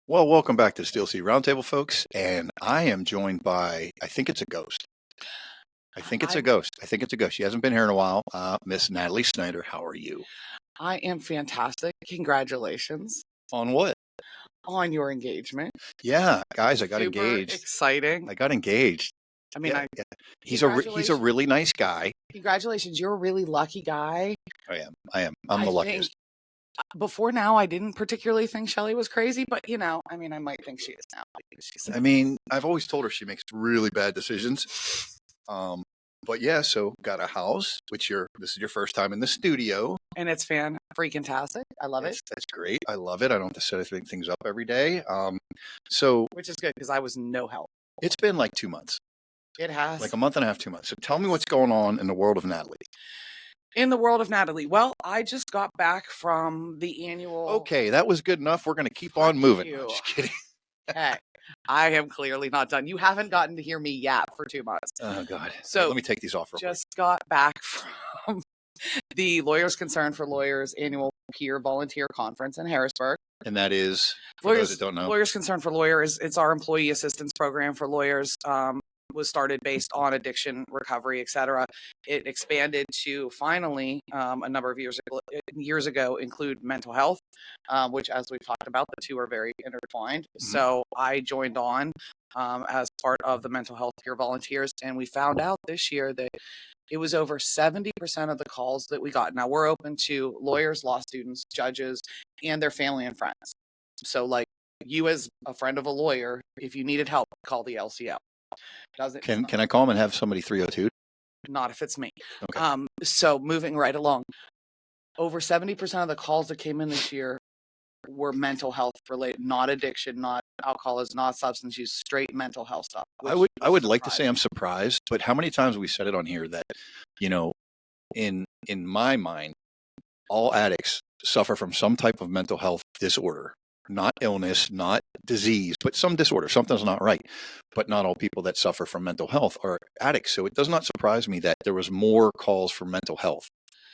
Well, welcome back to Steel City Roundtable, folks. And I am joined by, I think it's a ghost. I think it's a ghost. She hasn't been here in a while. Miss Natalie Snyder, how are you? I am fantastic. Congratulations On what? on your engagement. Yeah, guys, I got Super engaged. exciting. I got engaged. I mean, Yeah. He's a really nice guy. Congratulations. You're a really lucky guy. I am. I'm the luckiest. Before now, I didn't particularly think Shelly was crazy, but I might think she is now. I've always told her she makes really bad decisions. But yeah, so got a house, this is your first time in the studio. And it's freaking-tastic. I love it. That's great. I love it. I don't have to set things up every day. Which is good because I was no help. It's been like 2 months. It has. Like a month and a half, 2 months. So tell me what's going on in the world of Natalie. In the world of Natalie. Well, I just got back from the annual. Okay, that was good enough. We're going to keep on moving. No, just kidding. Hey, I am clearly not done. You haven't gotten to hear me yap for 2 months. Oh, God. So let me take these off real quick. Just got back from the Lawyers Concerned for Lawyers annual peer volunteer conference in Harrisburg. And that is, for those that don't know, Lawyers Concerned for Lawyers, it's our employee assistance program for lawyers. Was started based on addiction, recovery, etc. It expanded to finally a number of years ago include mental health, which, as we've talked about, the two are very intertwined. Mm-hmm. So I joined on as part of the mental health peer volunteers, and we found out this year that it was over 70% of the calls that we got. Now, we're open to lawyers, law students, judges, and their family and friends. So, like you as a friend of a lawyer, if you needed help, call the LCL. Can I call them and have somebody 302? Not if it's me. Okay. So moving right along, over 70% of the calls that came in this year were mental health related, not addiction, not alcoholism, not substance use, straight mental health stuff. I would like to say I'm surprised, but how many times have we said it on here that, in my mind, all addicts suffer from some type of mental health disorder. Not illness, not disease, but some disorder. Something's not right. But not all people that suffer from mental health are addicts. So it does not surprise me that there was more calls for mental health,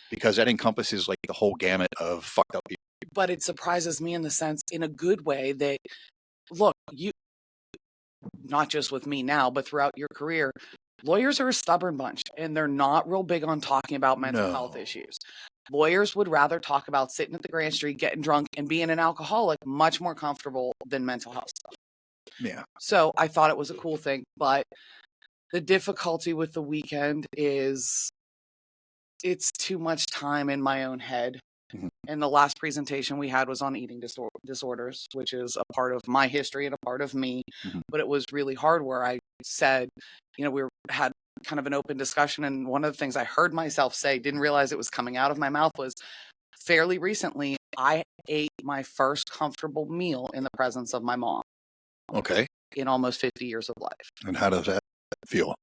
because that encompasses like the whole gamut of fucked up people. But it surprises me in the sense, in a good way, that, look, you, not just with me now, but throughout your career, lawyers are a stubborn bunch, and they're not real big on talking about mental health issues. Lawyers would rather talk about sitting at the Grand Street, getting drunk, and being an alcoholic, much more comfortable than mental health stuff. Yeah. So I thought it was a cool thing, but the difficulty with the weekend is it's too much time in my own head. Mm-hmm. And the last presentation we had was on eating disorders, which is a part of my history and a part of me. Mm-hmm. But it was really hard, where I said, we had kind of an open discussion, and one of the things I heard myself say, didn't realize it was coming out of my mouth, was fairly recently I ate my first comfortable meal in the presence of my mom. Okay. In almost 50 years of life. And how does that feel?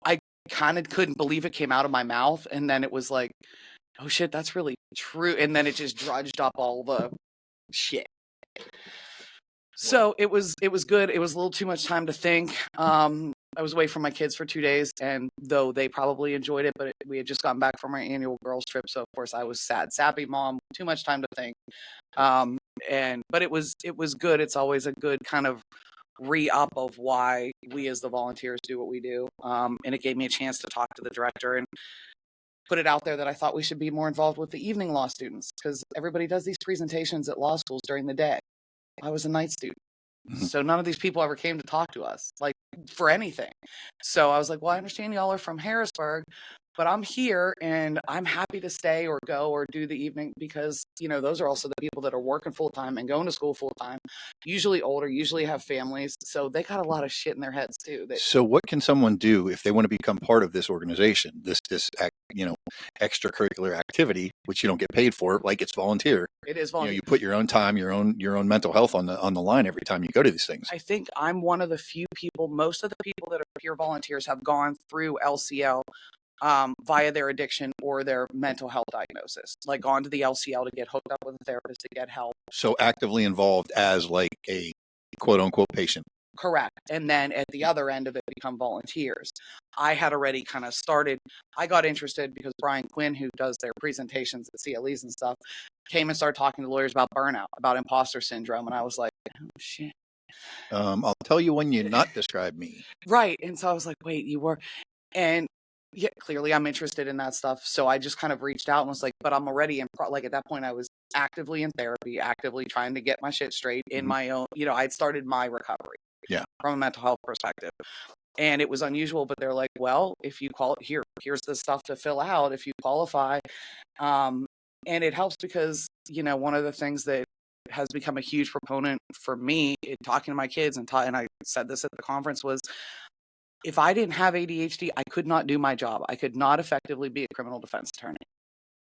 I kind of couldn't believe it came out of my mouth, and then it was like, oh shit, that's really true. And then it just drudged up all the shit. So it was good. It was a little too much time to think. I was away from my kids for 2 days, and though they probably enjoyed it, but we had just gotten back from our annual girls trip. So of course I was sad, sappy mom, too much time to think. But it was good. It's always a good kind of re-up of why we as the volunteers do what we do. And it gave me a chance to talk to the director and put it out there that I thought we should be more involved with the evening law students, because everybody does these presentations at law schools during the day. I was a night student. Mm-hmm. So none of these people ever came to talk to us, like, for anything. So I was like, well, I understand y'all are from Harrisburg, but I'm here and I'm happy to stay or go or do the evening, because, those are also the people that are working full time and going to school full time, usually older, usually have families. So they got a lot of shit in their heads too. So what can someone do if they want to become part of this organization, this extracurricular activity, which you don't get paid for, like it's volunteer? It is volunteer. You put your own time, your own mental health on the line every time you go to these things. I think I'm one of the few people. Most of the people that are peer volunteers have gone through LCL via their addiction or their mental health diagnosis, like gone to the LCL to get hooked up with a therapist to get help. So actively involved as like a quote unquote patient. Correct. And then at the other end of it, become volunteers. I had already kind of started. I got interested because Brian Quinn, who does their presentations at CLEs and stuff, came and started talking to lawyers about burnout, about imposter syndrome. And I was like, oh, shit. I'll tell you when you not describe me. Right. And so I was like, wait, you were. And yeah, clearly I'm interested in that stuff. So I just kind of reached out and was like, but I'm already in, like at that point, I was actively in therapy, actively trying to get my shit straight in my own, I'd started my recovery from a mental health perspective. And it was unusual, but they're like, well, if you call it here's the stuff to fill out if you qualify. And it helps because, one of the things that has become a huge proponent for me in talking to my kids and I said this at the conference was, if I didn't have ADHD, I could not do my job. I could not effectively be a criminal defense attorney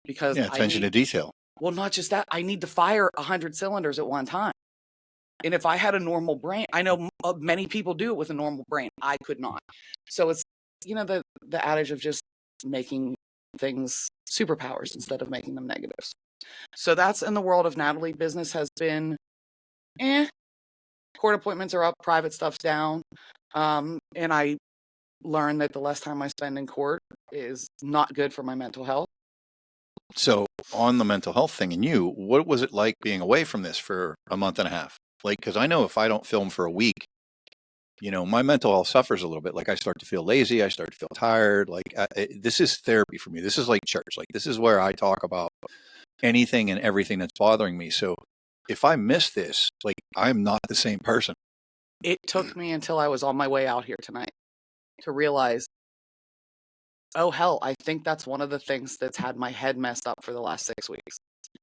because attention to detail. Well, not just that, I need to fire 100 cylinders at one time. And if I had a normal brain, I know many people do it with a normal brain. I could not. So it's, the adage of just making things superpowers instead of making them negatives. So that's in the world of Natalie. Business has been, court appointments are up, private stuff's down. And I learned that the less time I spend in court is not good for my mental health. So on the mental health thing and what was it like being away from this for a month and a half? Like, because I know if I don't film for a week, my mental health suffers a little bit. Like I start to feel lazy. I start to feel tired. Like this is therapy for me. This is like church. Like this is where I talk about anything and everything that's bothering me. So if I miss this, like I'm not the same person. It took me until I was on my way out here tonight to realize, oh, hell, I think that's one of the things that's had my head messed up for the last 6 weeks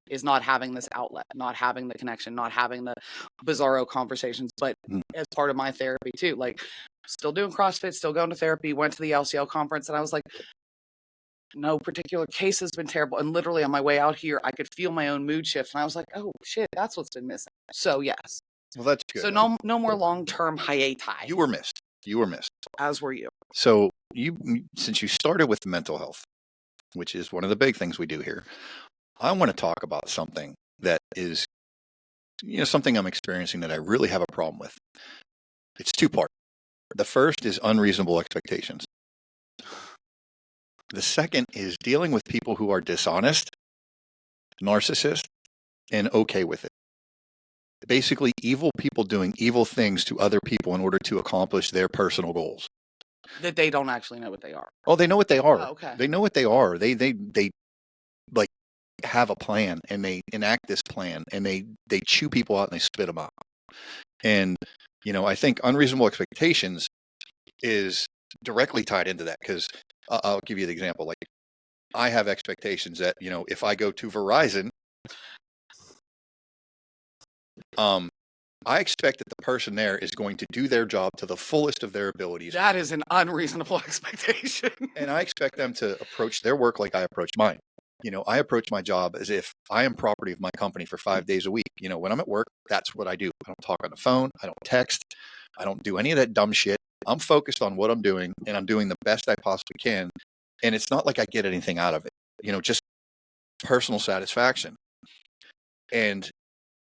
is not having this outlet, not having the connection, not having the bizarro conversations, but as part of my therapy too, like still doing CrossFit, still going to therapy, went to the LCL conference and I was like, no particular case has been terrible. And literally on my way out here, I could feel my own mood shift. And I was like, oh shit, that's what's been missing. So yes. Well, that's good. So no more long-term hiati. You were missed. As were you. So since you started with mental health, which is one of the big things we do here, I want to talk about something that is, something I'm experiencing that I really have a problem with. It's two-part. The first is unreasonable expectations. The second is dealing with people who are dishonest, narcissist, and okay with it. Basically, evil people doing evil things to other people in order to accomplish their personal goals. That they don't actually know what they are. Oh, they know what they are. Oh, okay. They know what they are. They like have a plan and they enact this plan and they chew people out and they spit them out. And, I think unreasonable expectations is directly tied into that because I'll give you the example. Like I have expectations that, if I go to Verizon, I expect that the person there is going to do their job to the fullest of their abilities. That is an unreasonable expectation. And I expect them to approach their work like I approach mine. I approach my job as if I am property of my company for 5 days a week. When I'm at work, that's what I do. I don't talk on the phone. I don't text. I don't do any of that dumb shit. I'm focused on what I'm doing and I'm doing the best I possibly can. And it's not like I get anything out of it, just personal satisfaction. And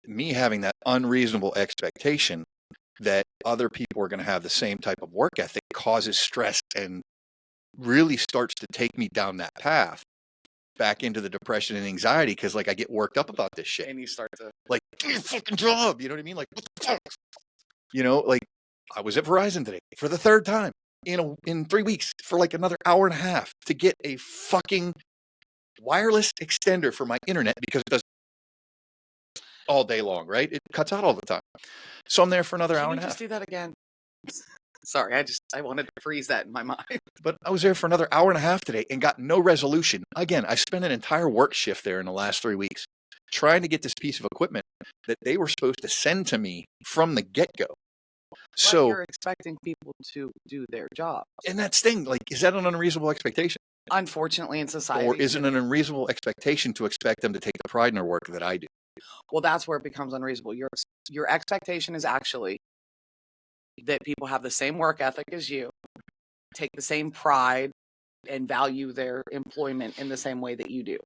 me having that unreasonable expectation that other people are going to have the same type of work ethic causes stress and really starts to take me down that path back into the depression and anxiety because like I get worked up about this shit. And you start to like, do your fucking job. You know what I mean? Like, what the fuck? Like I was at Verizon today for the third time in 3 weeks for like another hour and a half to get a fucking wireless extender for my internet because it does all day long, right? It cuts out all the time. So I'm there for another hour and a half. Just do that again. Sorry, I wanted to freeze that in my mind. But I was there for another hour and a half today and got no resolution. Again, I spent an entire work shift there in the last 3 weeks trying to get this piece of equipment that they were supposed to send to me from the get-go. So you're expecting people to do their job. And that's the thing, like, is that an unreasonable expectation? Unfortunately, in society. Or is it an unreasonable expectation to expect them to take the pride in their work that I do? Well, that's where it becomes unreasonable. Your expectation is actually that people have the same work ethic as you, take the same pride and value their employment in the same way that you do.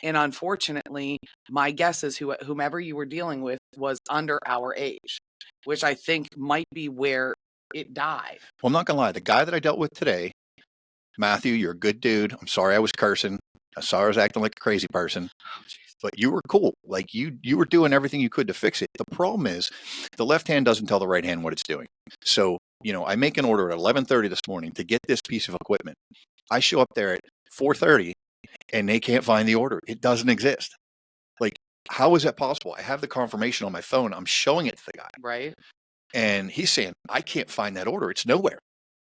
And unfortunately, my guess is whomever you were dealing with was under our age, which I think might be where it died. Well, I'm not going to lie. The guy that I dealt with today, Matthew, you're a good dude. I'm sorry I was cursing. I'm sorry I was acting like a crazy person. Oh, but you were cool. Like you were doing everything you could to fix it. The problem is the left hand doesn't tell the right hand what it's doing. So, I make an order at 11:30 this morning to get this piece of equipment. I show up there at 4:30 and they can't find the order. It doesn't exist. Like, how is that possible? I have the confirmation on my phone. I'm showing it to the guy. Right. And he's saying, I can't find that order. It's nowhere.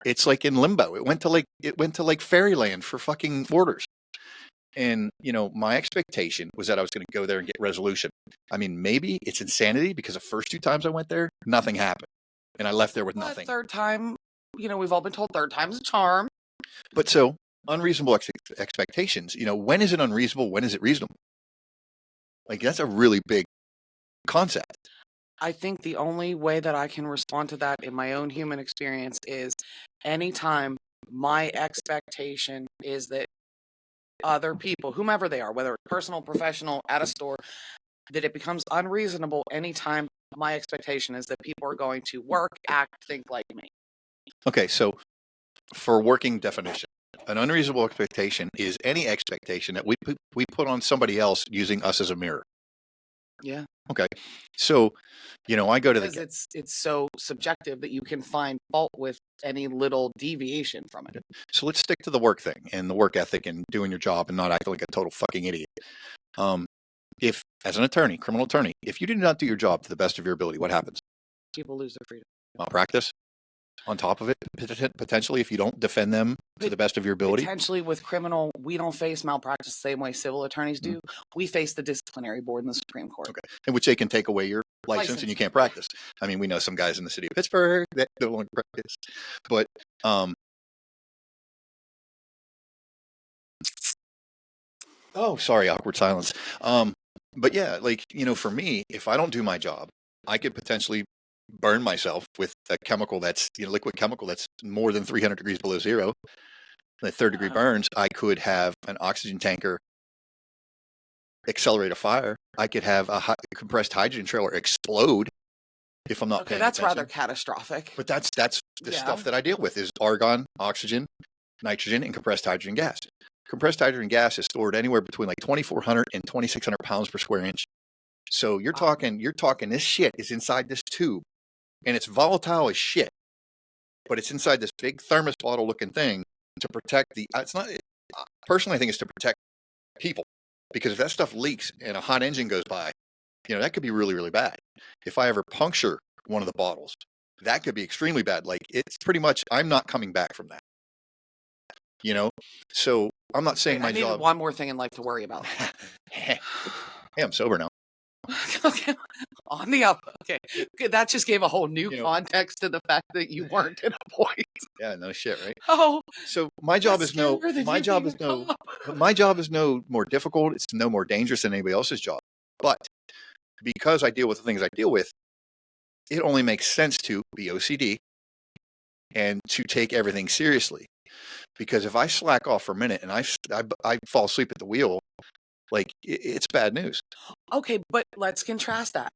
It's like in limbo. It went to like fairyland for fucking orders. And, my expectation was that I was going to go there and get resolution. I mean, maybe it's insanity because the first 2 times I went there, nothing happened. And I left there with nothing. Third time, we've all been told third time's a charm. But so unreasonable expectations, when is it unreasonable? When is it reasonable? Like, that's a really big concept. I think the only way that I can respond to that in my own human experience is anytime my expectation is that other people, whomever they are, whether it's personal, professional, at a store, that it becomes unreasonable anytime my expectation is that people are going to work, act, think like me. Okay, so for working definition, an unreasonable expectation is any expectation that we put on somebody else using us as a mirror. Yeah. Okay. So, I go to because it's so subjective that you can find fault with any little deviation from it. So let's stick to the work thing and the work ethic and doing your job and not acting like a total fucking idiot. If, as an attorney, criminal attorney, if you do not do your job to the best of your ability, what happens? People lose their freedom. Malpractice? On top of it, potentially, if you don't defend them to the best of your ability. Potentially with criminal, we don't face malpractice the same way civil attorneys do. We face the disciplinary board in the Supreme Court. Okay. In which they can take away your license and you can't practice. I mean, we know some guys in the city of Pittsburgh that don't want to practice. But, oh, sorry, awkward silence. But yeah, like, for me, if I don't do my job, I could potentially burn myself with a chemical that's, liquid chemical that's more than 300 degrees below zero. The third-degree burns, I could have an oxygen tanker accelerate a fire. I could have a compressed hydrogen trailer explode if I'm not paying that's attention. rather catastrophic. But that's the stuff that I deal with is argon, oxygen, nitrogen, and compressed hydrogen gas. Compressed hydrogen gas is stored anywhere between like 2,400 and 2,600 pounds per square inch. So you're talking this shit is inside this tube. And it's volatile as shit, but it's inside this big thermos bottle looking thing to protect personally, I think it's to protect people, because if that stuff leaks and a hot engine goes by, that could be really, really bad. If I ever puncture one of the bottles, that could be extremely bad. Like, it's pretty much, I'm not coming back from that, so I'm not saying my job. I need one more thing in life to worry about. Hey, I'm sober now. Okay, on the up. Okay, that just gave a whole new context to the fact that you weren't in a point. Yeah, no shit, right? Oh, so my job is no more difficult. It's no more dangerous than anybody else's job. But because I deal with the things I deal with, it only makes sense to be OCD and to take everything seriously. Because if I slack off for a minute and I fall asleep at the wheel, like, it's bad news. Okay, but let's contrast that.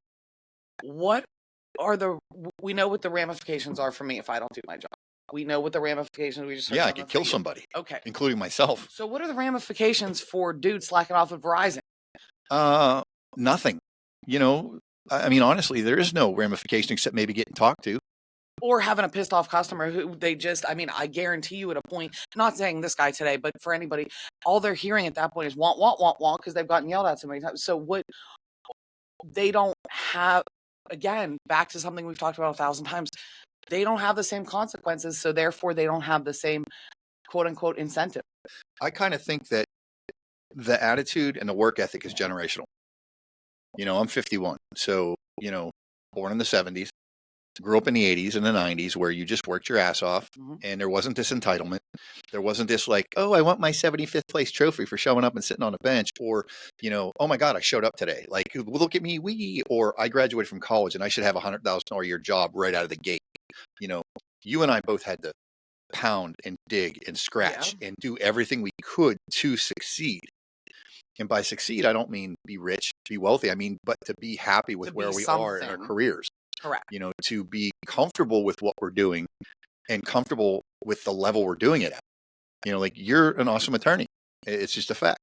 We know what the ramifications are for me if I don't do my job. We know what the ramifications. We just I could kill somebody. Okay, including myself. So what are the ramifications for dudes slacking off at Verizon? Nothing. I mean, honestly, there is no ramification except maybe getting talked to. Or having a pissed off customer who I guarantee you at a point, not saying this guy today, but for anybody, all they're hearing at that point is want, want, want, want, because they've gotten yelled at so many times. So what they don't have, again, back to something we've talked about 1,000 times, they don't have the same consequences. So therefore they don't have the same quote unquote incentive. I kind of think that the attitude and the work ethic is generational. I'm 51. So, born in the 70s. Grew up in the 80s and the 90s where you just worked your ass off, and there wasn't this entitlement. There wasn't this like, oh, I want my 75th place trophy for showing up and sitting on a bench, or, oh my God, I showed up today. Like, look at me, or I graduated from college and I should have a $100,000 a year job right out of the gate. You and I both had to pound and dig and scratch and do everything we could to succeed. And by succeed, I don't mean be rich, be wealthy. I mean, but to be happy with where we are in our careers. Correct. To be comfortable with what we're doing and comfortable with the level we're doing it at. Like, you're an awesome attorney. It's just a fact.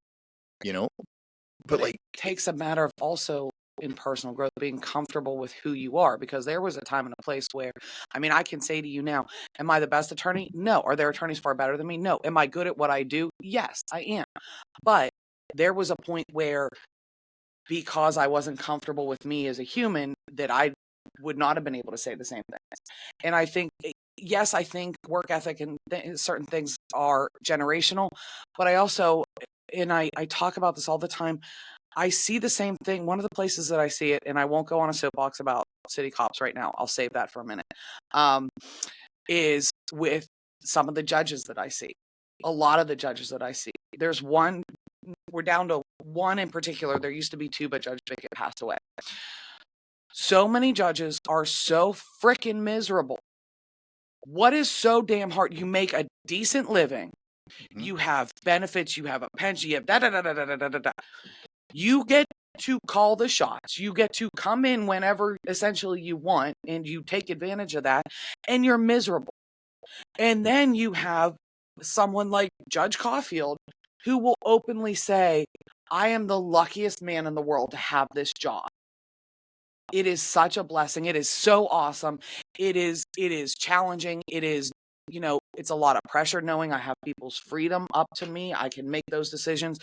But like, it takes a matter of also in personal growth, being comfortable with who you are, because there was a time and a place where, I mean, I can say to you now, am I the best attorney? No. Are there attorneys far better than me? No. Am I good at what I do? Yes, I am. But there was a point where, because I wasn't comfortable with me as a human, that I would not have been able to say the same things. And I think, yes, I think work ethic and certain things are generational, but I also, and I talk about this all the time, I see the same thing. One of the places that I see it, and I won't go on a soapbox about city cops right now, I'll save that for a minute, is with some of the judges that I see. A lot of the judges that I see. There's one, we're down to one in particular. There used to be two, but Judge Bickett passed away. So many judges are so freaking miserable. What is so damn hard? You make a decent living. You have benefits. You have a pension. You have da-da-da-da-da-da-da-da. You get to call the shots. You get to come in whenever essentially you want, and you take advantage of that, and you're miserable. And then you have someone like Judge Caulfield, who will openly say, I am the luckiest man in the world to have this job. It is such a blessing. It is so awesome. It is challenging. It is, it's a lot of pressure knowing I have people's freedom up to me. I can make those decisions.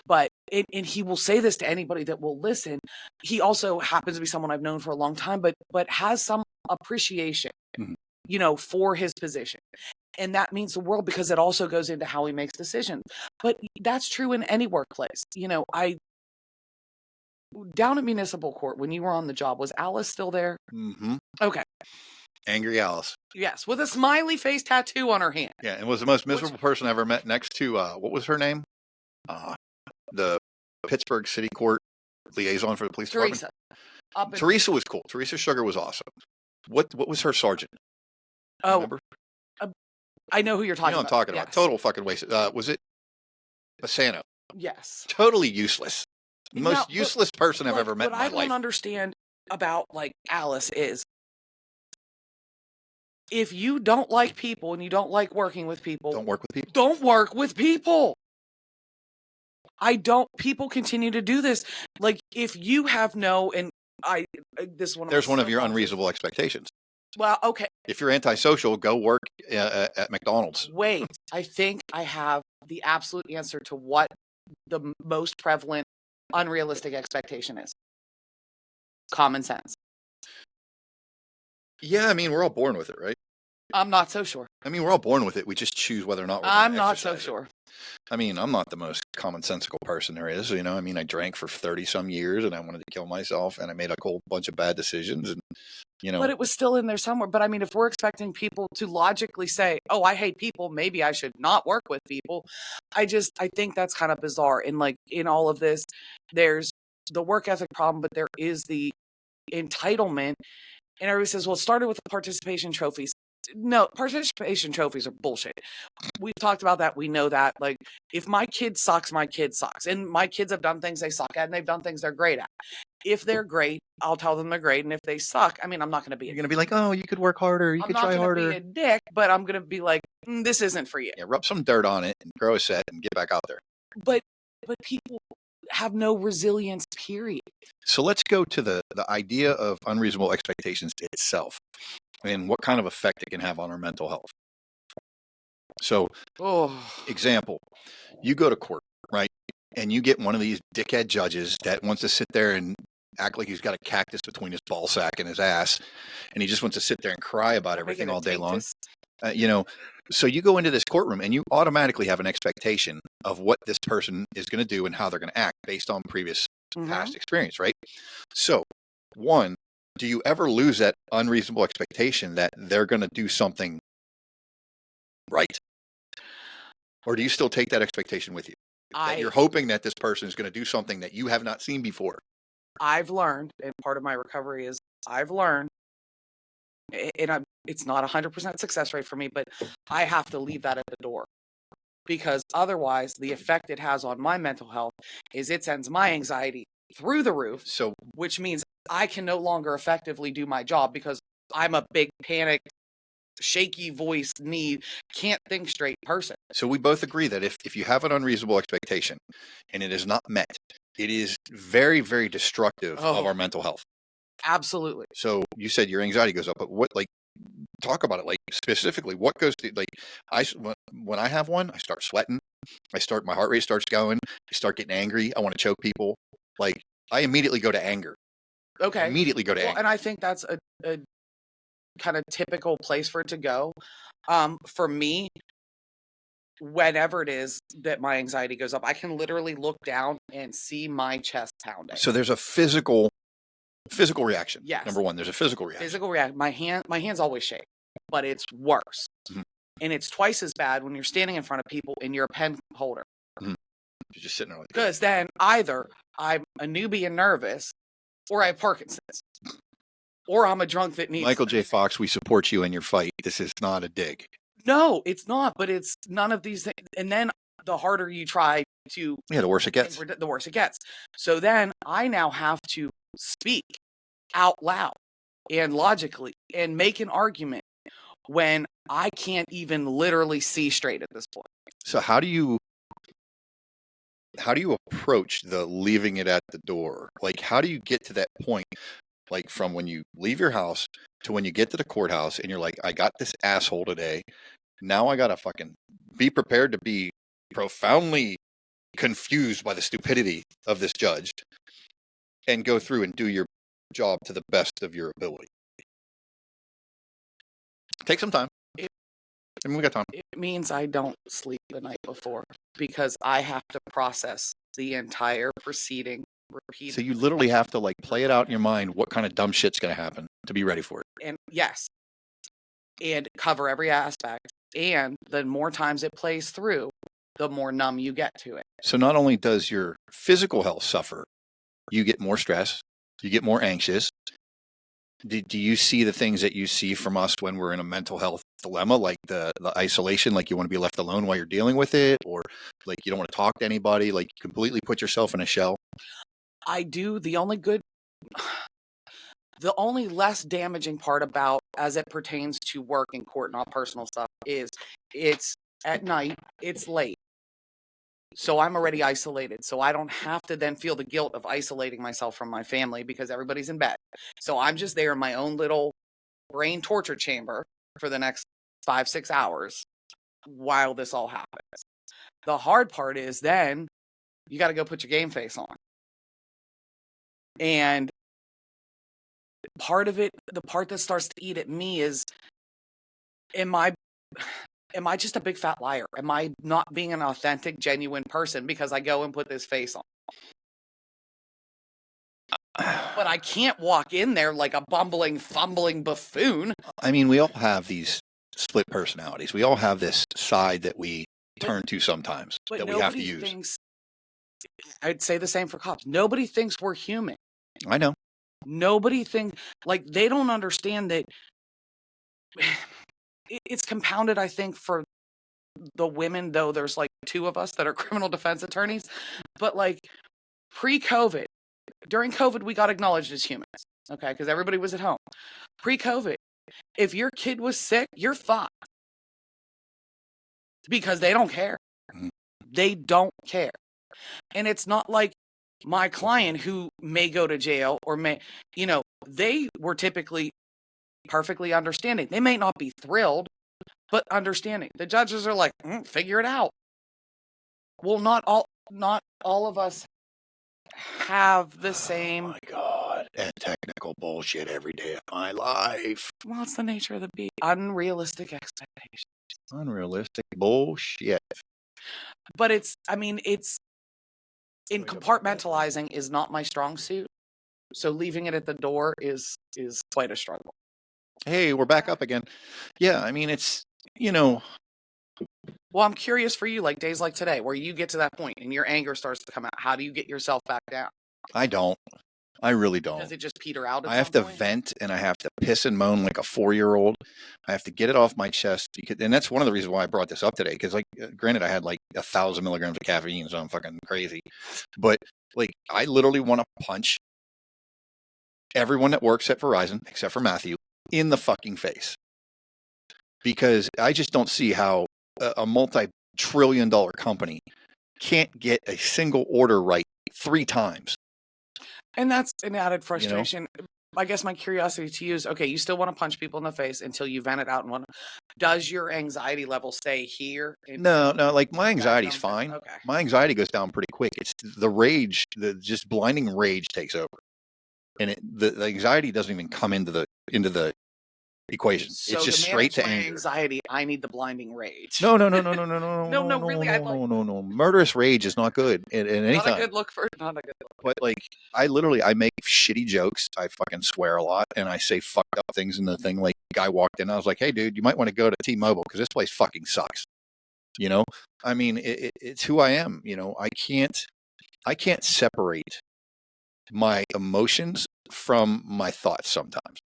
But, and he will say this to anybody that will listen. He also happens to be someone I've known for a long time, but has some appreciation, for his position. And that means the world, because it also goes into how he makes decisions. But that's true in any workplace. Down at municipal court, when you were on the job, was Alice still there? Mm-hmm. Okay. Angry Alice. Yes, with a smiley face tattoo on her hand. Yeah, and was the most miserable person I ever met, next to, what was her name? The Pittsburgh City Court liaison for the police Teresa. department. Teresa was cool. Teresa Sugar was awesome. What was her sergeant? Remember? I know who you're talking about. I'm talking about. Total fucking waste. Was it Bassano? Yes. Totally useless. Most useless person I've ever met in my life. What I don't understand about Alice is, if you don't like people and you don't like working with people, don't work with people. Don't work with people. People continue to do this. Like, if you have there's one of your unreasonable expectations. Well, okay. If you're antisocial, go work at McDonald's. Wait, I think I have the absolute answer to what the most prevalent unrealistic expectation is. Common sense. Yeah, I mean, we're all born with it, right? I'm not so sure. I mean, we're all born with it. We just choose whether or not we're I'm not so sure. I mean, I'm not the most commonsensical person there is. I mean, I drank for 30-some years, and I wanted to kill myself, and I made a whole bunch of bad decisions, and, But it was still in there somewhere. But, I mean, if we're expecting people to logically say, oh, I hate people, maybe I should not work with people, I think that's kind of bizarre. And, in all of this, there's the work ethic problem, but there is the entitlement. And everybody says, well, it started with the participation trophies. No, participation trophies are bullshit. We've talked about that. We know that. If my kid sucks, my kid sucks. And my kids have done things they suck at, and they've done things they're great at. If they're great, I'll tell them they're great. And if they suck, I mean, I'm not going to be. You're going to be like, oh, you could work harder. You could try harder. I'm not going to be a dick, but I'm going to be like, this isn't for you. Yeah, rub some dirt on it and grow a set and get back out there. But people have no resilience, period. So let's go to the idea of unreasonable expectations itself, and what kind of effect it can have on our mental health. So, example, you go to court, right? And you get one of these dickhead judges that wants to sit there and act like he's got a cactus between his ball sack and his ass, and he just wants to sit there and cry about everything all day long. So you go into this courtroom and you automatically have an expectation of what this person is going to do and how they're going to act based on previous past experience, right? So, one, do you ever lose that unreasonable expectation that they're going to do something right? Or do you still take that expectation with you? That you're hoping that this person is going to do something that you have not seen before. I've learned, and part of my recovery is I've learned, and it's not 100% success rate for me, but I have to leave that at the door. Because otherwise, the effect it has on my mental health is it sends my anxiety through the roof, which means I can no longer effectively do my job because I'm a big panicked, shaky voice, can't think straight person. So we both agree that if you have an unreasonable expectation and it is not met, It is very, very destructive of Oh. our mental health. Absolutely. So you said your anxiety goes up, but what, like, talk about it, like, specifically, what goes through, like, when I have one, I start sweating, my heart rate starts going, I start getting angry, I want to choke people. Like, I immediately go to anger. Okay. Immediately go to anger. And I think that's a kind of typical place for it to go. For me, whenever it is that my anxiety goes up, I can literally look down and see my chest pounding. So there's a physical reaction. Yes. Number one, there's a physical reaction. Physical reaction. My hands always shake, but it's worse. Mhm. And it's twice as bad when you're standing in front of people and you're a pen holder. You're just sitting there like Because then either I'm a newbie and nervous, or I have Parkinson's, or I'm a drunk that needs Michael J. Fox, we support you in your fight. This is not a dig. No, it's not, but it's none of these things. And then the harder you try to, the worse it gets. The worse it gets. So then I now have to speak out loud and logically and make an argument when I can't even literally see straight at this point. So how do you approach the leaving it at the door? Like, how do you get to that point? Like, from when you leave your house to when you get to the courthouse and you're like, I got this asshole today. Now I got to fucking be prepared to be profoundly confused by the stupidity of this judge and go through and do your job to the best of your ability. Take some time. I mean, we got time. It means I don't sleep the night before because I have to process the entire proceeding repeatedly. So you literally have to, like, play it out in your mind what kind of dumb shit's going to happen to be ready for it. And yes, and cover every aspect. And the more times it plays through, the more numb you get to it. So not only does your physical health suffer, you get more stress, you get more anxious. Do you see the things that you see from us when we're in a mental health dilemma, like the isolation, like you want to be left alone while you're dealing with it, or like you don't want to talk to anybody, like you completely put yourself in a shell? I do. The only less damaging part about as it pertains to work in court, not personal stuff, is it's at night, it's late. So I'm already isolated. So I don't have to then feel the guilt of isolating myself from my family because everybody's in bed. So I'm just there in my own little brain torture chamber for the next 5-6 hours while this all happens. The hard part is then you got to go put your game face on. And part of it, the part that starts to eat at me is, am I just a big fat liar? Am I not being an authentic, genuine person because I go and put this face on? But I can't walk in there like a bumbling, fumbling buffoon. I mean, we all have these split personalities. We all have this side that we turn to sometimes that we have to use. I'd say the same for cops. Nobody thinks we're human. I know. Nobody thinks, like, they don't understand that it's compounded, I think, for the women, though there's like 2 of us that are criminal defense attorneys. But like pre-COVID, during COVID, we got acknowledged as humans, okay, because everybody was at home. Pre-COVID, if your kid was sick, you're fucked because they don't care. They don't care. And it's not like my client who may go to jail or may, they were typically perfectly understanding. They may not be thrilled, but understanding. The judges are like, figure it out. Well, not all of us have the same. Oh my God, and technical bullshit every day of my life. Well, it's the nature of the beast. Unrealistic expectations. Unrealistic bullshit. But it's in compartmentalizing is not my strong suit. So leaving it at the door is quite a struggle. Hey, we're back up again. Yeah, I mean, it's, Well, I'm curious for you, like days like today, where you get to that point and your anger starts to come out. How do you get yourself back down? I don't. I really don't. Does it just peter out? I have to vent and I have to piss and moan like a 4-year-old. I have to get it off my chest. And that's one of the reasons why I brought this up today. Because, like, granted, I had like 1,000 milligrams of caffeine, so I'm fucking crazy. But, like, I literally want to punch everyone that works at Verizon, except for Matthew, in the fucking face. Because I just don't see how a multi-trillion-dollar company can't get a single order right 3 times. And that's an added You know? frustration. I guess my curiosity to you is, okay, you still want to punch people in the face until you vent it out and want to. Does your anxiety level stay here? No, like my that anxiety's comes down? fine. Okay. My anxiety goes down pretty quick. It's the rage, the just blinding rage takes over. And the anxiety doesn't even come into the equation. So it's just to straight to manage my anger. anxiety, I need the blinding rage. No. No, really, I'd like No. Murderous rage is not good at any not a time. good look for not a good look. But like, I make shitty jokes. I fucking swear a lot, and I say fucked up things in the thing. Like, guy walked in, I was like, "Hey, dude, you might want to go to T-Mobile because this place fucking sucks." You know, I mean, it's who I am. You know, I can't separate my emotions from my thoughts sometimes.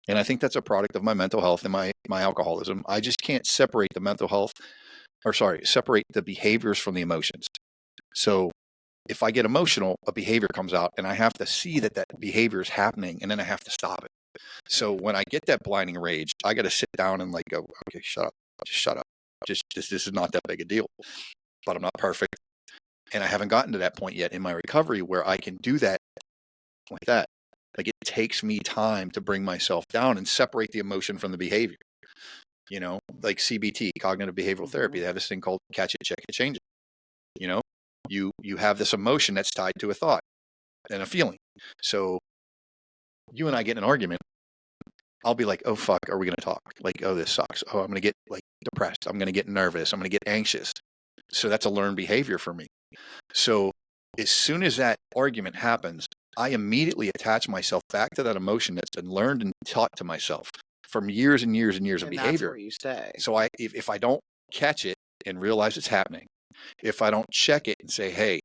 And I think that's a product of my mental health and my alcoholism. I just can't separate separate the behaviors from the emotions. So if I get emotional, a behavior comes out and I have to see that behavior is happening and then I have to stop it. So when I get that blinding rage, I got to sit down and like go, okay, shut up, just shut up. Just this is not that big a deal, but I'm not perfect. And I haven't gotten to that point yet in my recovery where I can do that like that. Like, it takes me time to bring myself down and separate the emotion from the behavior. You know, like CBT, cognitive behavioral therapy, they have this thing called catch it, check it, change it. You know, you have this emotion that's tied to a thought and a feeling. So you and I get in an argument, I'll be like, oh fuck, are we going to talk? Like, oh, this sucks. Oh, I'm going to get like depressed. I'm going to get nervous. I'm going to get anxious. So that's a learned behavior for me. So as soon as that argument happens, I immediately attach myself back to that emotion that's been learned and taught to myself from years and years and years of behavior. That's where you stay. So if I don't catch it and realize it's happening, if I don't check it and say, hey,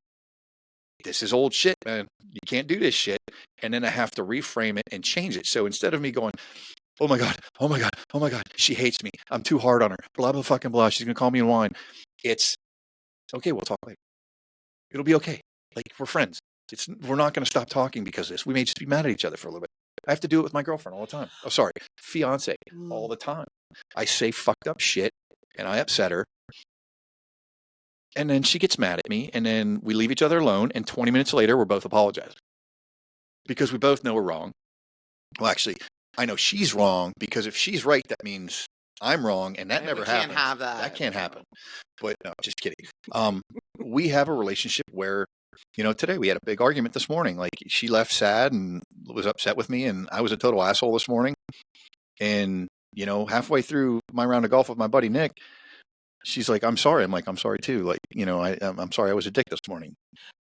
this is old shit, man, you can't do this shit, and then I have to reframe it and change it. So instead of me going, oh my God, she hates me, I'm too hard on her, blah, blah, fucking blah, she's going to call me a whine. It's okay, we'll talk later. It'll be okay. Like, we're friends. We're not going to stop talking because of this. We may just be mad at each other for a little bit. I have to do it with my girlfriend all the time. Oh, sorry, fiance all the time. I say fucked up shit and I upset her. And then she gets mad at me and then we leave each other alone. And 20 minutes later, we're both apologizing because we both know we're wrong. Well, actually, I know she's wrong because if she's right, that means I'm wrong. And that never happens. Can't have that. That can't happen. But no, just kidding. We have a relationship where, you know, today we had a big argument this morning. Like, she left sad and was upset with me, and I was a total asshole this morning. And, you know, halfway through my round of golf with my buddy Nick, she's like, I'm sorry. I'm like, I'm sorry too. Like, you know, I'm sorry I was a dick this morning.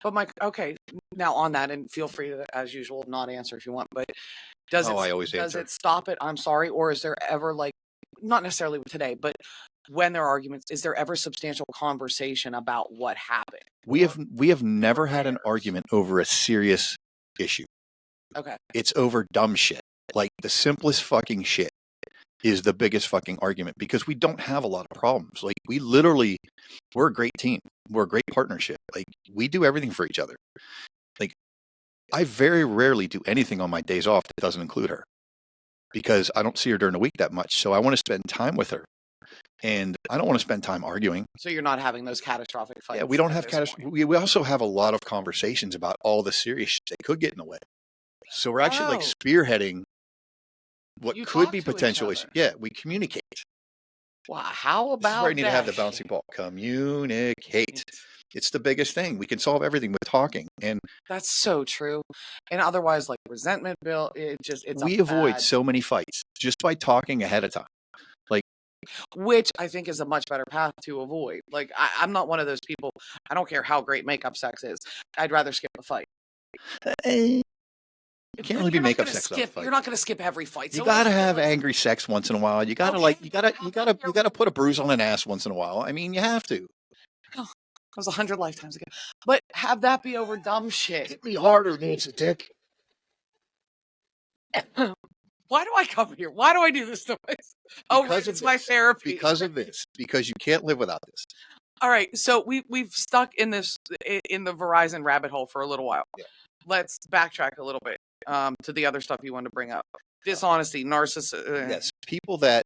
But Mike, okay, now on that, and feel free to, as usual, not answer if you want, but does it stop at I'm sorry, or is there ever, like, not necessarily today, but when there are arguments, is there ever substantial conversation about what happened? We have never had an argument over a serious issue. Okay. It's over dumb shit. Like, the simplest fucking shit is the biggest fucking argument because we don't have a lot of problems. Like, we're a great team. We're a great partnership. Like, we do everything for each other. Like, I very rarely do anything on my days off that doesn't include her because I don't see her during the week that much. So I want to spend time with her. And I don't want to spend time arguing. So you're not having those catastrophic fights. Yeah, we don't have catastrophic. We also have a lot of conversations about all the serious shit that could get in the way. So we're actually like spearheading what could be potential issues. Yeah, we communicate. Wow, how about this is where I need to have the bouncy ball. Communicate. It's the biggest thing. We can solve everything with talking. And that's so true. And otherwise, like resentment build, we avoid so many fights just by talking ahead of time. Which I think is a much better path to avoid. Like, I'm not one of those people. I don't care how great makeup sex is. I'd rather skip a fight. It can't really be makeup sex. You're not going to skip every fight. You gotta have angry sex once in a while. You gotta you gotta put a bruise on an ass once in a while. I mean, you have to. Oh, that was 100 lifetimes ago. But have that be over dumb shit. Hit me harder, Nancy Dick. Why do I come here? Why do I do this to myself? Oh, right, it's my therapy. Because of this. Because you can't live without this. All right, so we've stuck in the Verizon rabbit hole for a little while. Yeah. Let's backtrack a little bit to the other stuff you wanted to bring up. Dishonesty, narcissism. Yes, people that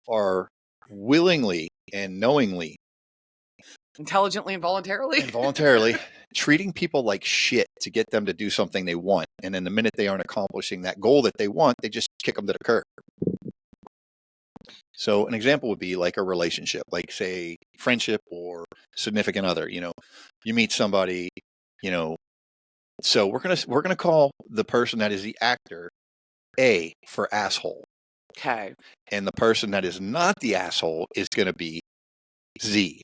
are willingly and knowingly, intelligently and voluntarily, treating people like shit to get them to do something they want. And then the minute they aren't accomplishing that goal that they want, they just kick them to the curb. So an example would be like a relationship, like say friendship or significant other. You meet somebody, so we're gonna call the person that is the actor A for asshole. Okay. And the person that is not the asshole is gonna be Z.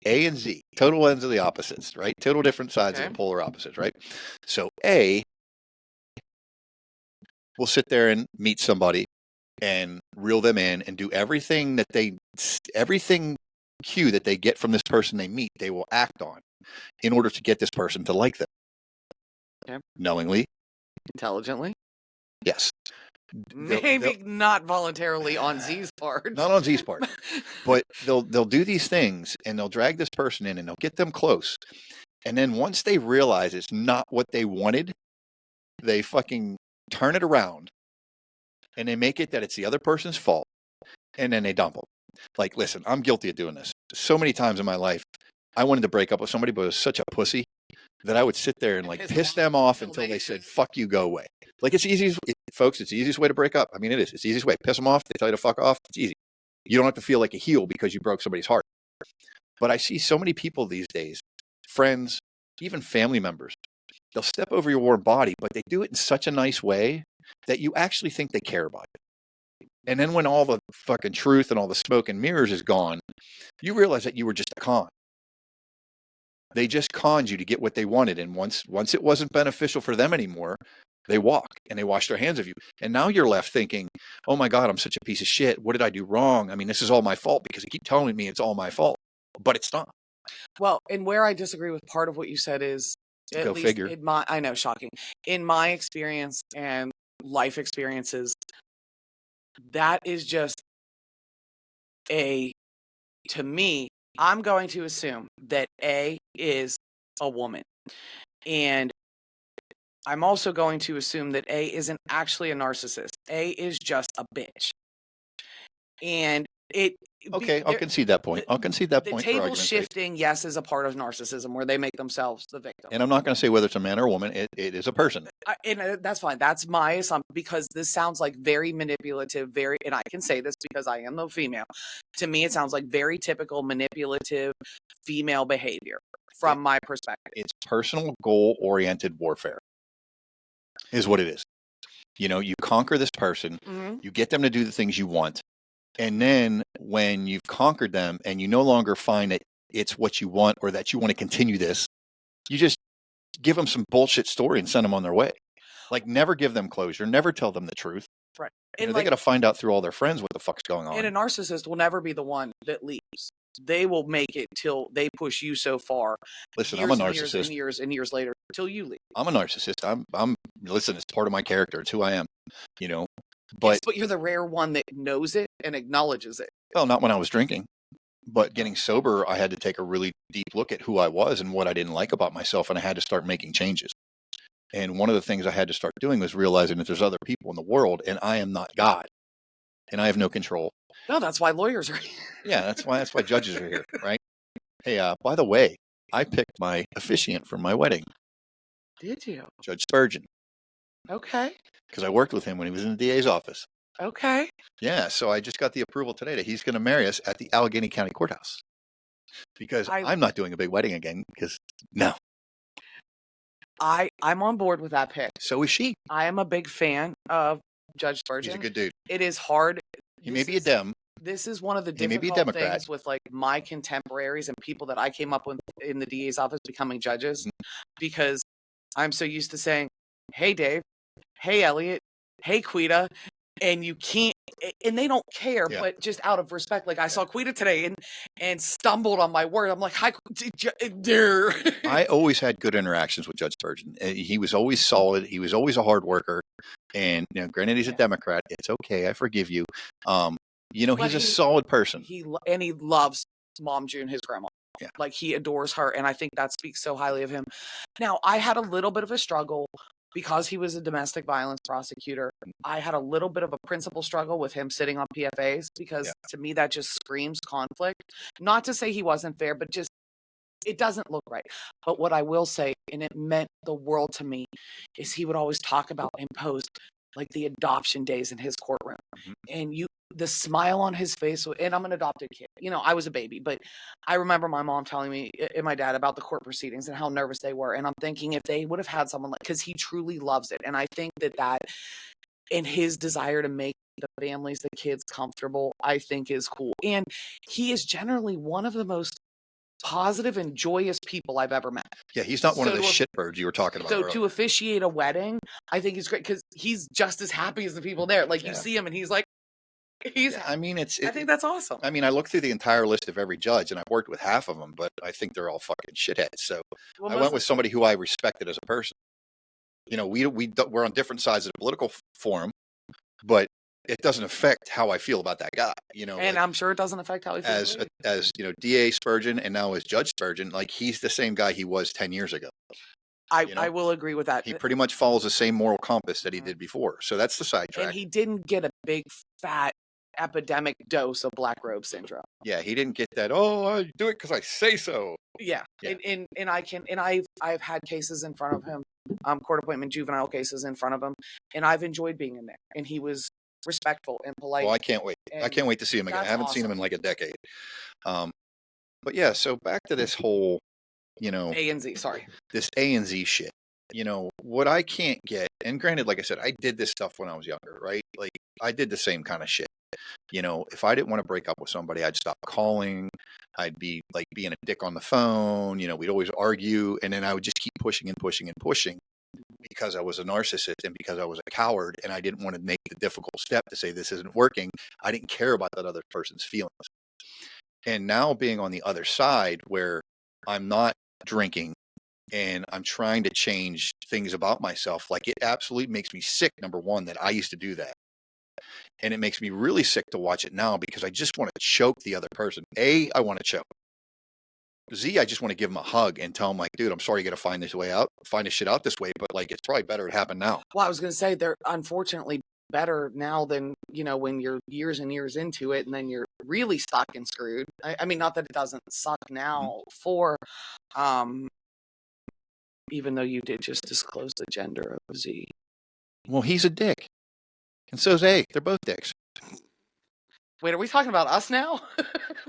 A and Z, total ends of the opposites, right? Total different sides of the polar opposites, right? So A will sit there and meet somebody and reel them in and do everything cue that they get from this person they meet, they will act on in order to get this person to like them. Okay. Knowingly. Intelligently. Yes. Maybe not voluntarily on Z's part. Not on Z's part. But they'll do these things and they'll drag this person in and they'll get them close. And then once they realize it's not what they wanted, they fucking turn it around and they make it that it's the other person's fault. And then they dump them. Like, listen, I'm guilty of doing this. So many times in my life, I wanted to break up with somebody, but I was such a pussy that I would sit there and like piss them off until they said, fuck you, go away. Like it's folks, it's the easiest way to break up. I mean, it is. It's the easiest way. Piss them off. They tell you to fuck off. It's easy. You don't have to feel like a heel because you broke somebody's heart. But I see so many people these days, friends, even family members, they'll step over your warm body, but they do it in such a nice way that you actually think they care about it. And then when all the fucking truth and all the smoke and mirrors is gone, you realize that you were just a con. They just conned you to get what they wanted. And once it wasn't beneficial for them anymore, they walk and they wash their hands of you. And now you're left thinking, oh my God, I'm such a piece of shit. What did I do wrong? I mean, this is all my fault because they keep telling me it's all my fault, but it's not. Well, and where I disagree with part of what you said is, Go figure. I know, shocking. In my experience and life experiences, that is just to me, I'm going to assume that A is a woman. And I'm also going to assume that A isn't actually a narcissist. A is just a bitch. And I'll concede that point. I'll concede that point. The table shifting, yes, is a part of narcissism where they make themselves the victim. And I'm not going to say whether it's a man or a woman. It is a person. And that's fine. That's my assumption because this sounds like very manipulative, and I can say this because I am the female. To me, it sounds like very typical manipulative female behavior from my perspective. It's personal goal-oriented warfare is what it is. You conquer this person, you get them to do the things you want. And then when you've conquered them and you no longer find that it's what you want or that you want to continue this, you just give them some bullshit story and send them on their way. Like never give them closure, never tell them the truth. Right. And they got to find out through all their friends what the fuck's going on. And a narcissist will never be the one that leaves. They will make it till they push you so far. Listen, I'm a narcissist. Years and years later till you leave. I'm a narcissist. Listen, it's part of my character. It's who I am, But, yes, but you're the rare one that knows it and acknowledges it. Well, not when I was drinking. But getting sober, I had to take a really deep look at who I was and what I didn't like about myself, and I had to start making changes. And one of the things I had to start doing was realizing that there's other people in the world, and I am not God, and I have no control. No, that's why lawyers are here. Yeah, that's why judges are here, right? Hey, by the way, I picked my officiant for my wedding. Did you? Judge Spurgeon. Okay. Because I worked with him when he was in the DA's office. Okay. Yeah, so I just got the approval today that he's going to marry us at the Allegheny County Courthouse. Because I'm not doing a big wedding again, because no. I'm on board with that pick. So is she. I am a big fan of Judge Spurgeon. He's a good dude. It is hard. He may be a Dem. This is one of the difficult things with like my contemporaries and people that I came up with in the DA's office becoming judges, because I'm so used to saying, hey, Dave, hey, Elliot, hey, Quita, and you can't, and they don't care, but just out of respect, like I saw Quita today and stumbled on my word. I'm like, hi, there. I always had good interactions with Judge Spurgeon. He was always solid. He was always a hard worker. And granted, he's a Democrat. It's okay. I forgive you. He's a solid person. He loves Mom June, his grandma. Yeah. Like he adores her. And I think that speaks so highly of him. Now, I had a little bit of a struggle because he was a domestic violence prosecutor. I had a little bit of a principal struggle with him sitting on PFAs because to me, that just screams conflict. Not to say he wasn't fair, but just it doesn't look right. But what I will say, and it meant the world to me, is he would always talk about and post like the adoption days in his courtroom. And the smile on his face, and I'm an adopted kid. You know, I was a baby, but I remember my mom telling me and my dad about the court proceedings and how nervous they were. And I'm thinking if they would have had someone like, because he truly loves it. And I think that in his desire to make the families, the kids comfortable, I think is cool. And he is generally one of the most positive and joyous people I've ever met. Yeah, he's not one of the shitbirds you were talking about. So earlier, to officiate a wedding, I think he's great because he's just as happy as the people there. Like you see him and he's like, I mean, I think that's awesome. I mean, I looked through the entire list of every judge and I've worked with half of them, but I think they're all fucking shitheads. So I went with somebody who I respected as a person. You know, we're on different sides of the political forum, but it doesn't affect how I feel about that guy, you know. And like, I'm sure it doesn't affect how he feels. As you know, DA Spurgeon and now as Judge Spurgeon, like he's the same guy he was 10 years ago. I will agree with that. He pretty much follows the same moral compass that he did before. So that's the sidetrack. And he didn't get a big fat epidemic dose of black robe syndrome. Yeah, he didn't get that. Oh, I do it because I say so. Yeah. And I've had cases in front of him, court appointment juvenile cases in front of him, and I've enjoyed being in there. And he was respectful and polite. Well, I can't wait. I can't wait to see him again. I haven't seen him in like a decade. But yeah, so back to this whole, you know, this A and Z shit. You know, what I can't get, and granted, like I said, I did this stuff when I was younger, right? Like I did the same kind of shit. You know, if I didn't want to break up with somebody, I'd stop calling. I'd be like being a dick on the phone. You know, we'd always argue. And then I would just keep pushing and pushing and pushing because I was a narcissist and because I was a coward and I didn't want to make the difficult step to say this isn't working. I didn't care about that other person's feelings. And now being on the other side where I'm not drinking and I'm trying to change things about myself, like it absolutely makes me sick, number one, that I used to do that. And it makes me really sick to watch it now because I just want to choke the other person. A, I want to choke. Z, I just want to give him a hug and tell him like, dude, I'm sorry you got to find this way out, find this shit out this way, but like, it's probably better it happened now. Well, I was going to say they're unfortunately better now than, you know, when you're years and years into it and then you're really stuck and screwed. I mean, not that it doesn't suck now for, even though you did just disclose the gender of Z. Well, he's a dick. And so's A. They're both dicks. Wait, are we talking about us now?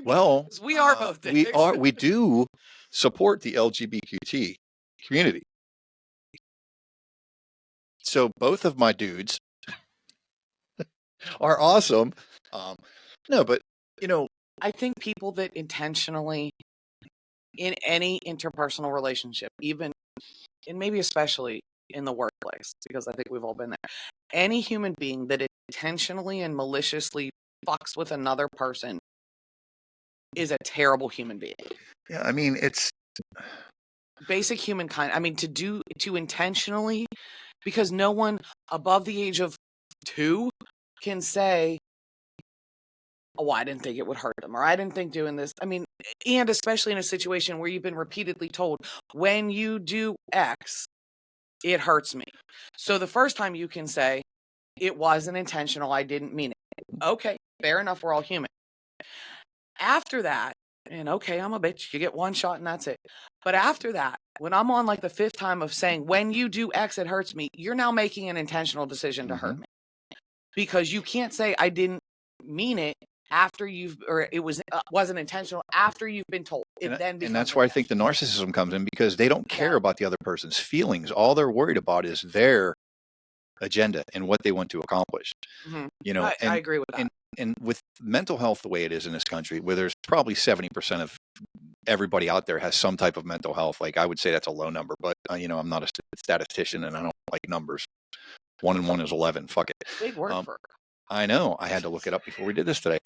Well, we are both dicks. We do support the LGBTQ community. So both of my dudes are awesome. No, but you know, I think people that intentionally in any interpersonal relationship, even and maybe especially in the workplace, because I think we've all been there. Any human being that intentionally and maliciously fucks with another person is a terrible human being. Yeah, I mean, it's basic humankind. I mean, to intentionally, because no one above the age of 2 can say, oh, I didn't think it would hurt them, or I didn't think doing this. I mean, and especially in a situation where you've been repeatedly told, when you do X, it hurts me. So the first time you can say, it wasn't intentional, I didn't mean it. Okay, fair enough, we're all human. After that, and okay, I'm a bitch, you get one shot and that's it. But after that, when I'm on like the 5th time of saying, when you do X, it hurts me, you're now making an intentional decision to hurt me. Because you can't say, I didn't mean it after it wasn't intentional after you've been told. And that's where I think the narcissism comes in, because they don't care about the other person's feelings. All they're worried about is their agenda and what they want to accomplish. You know, I agree with that. And with mental health the way it is in this country, where there's probably 70% of everybody out there has some type of mental health. Like I would say that's a low number, but you know, I'm not a statistician and I don't like numbers. 1 and 1 is 11. Fuck it. Big word for I know. I had to look it up before we did this today.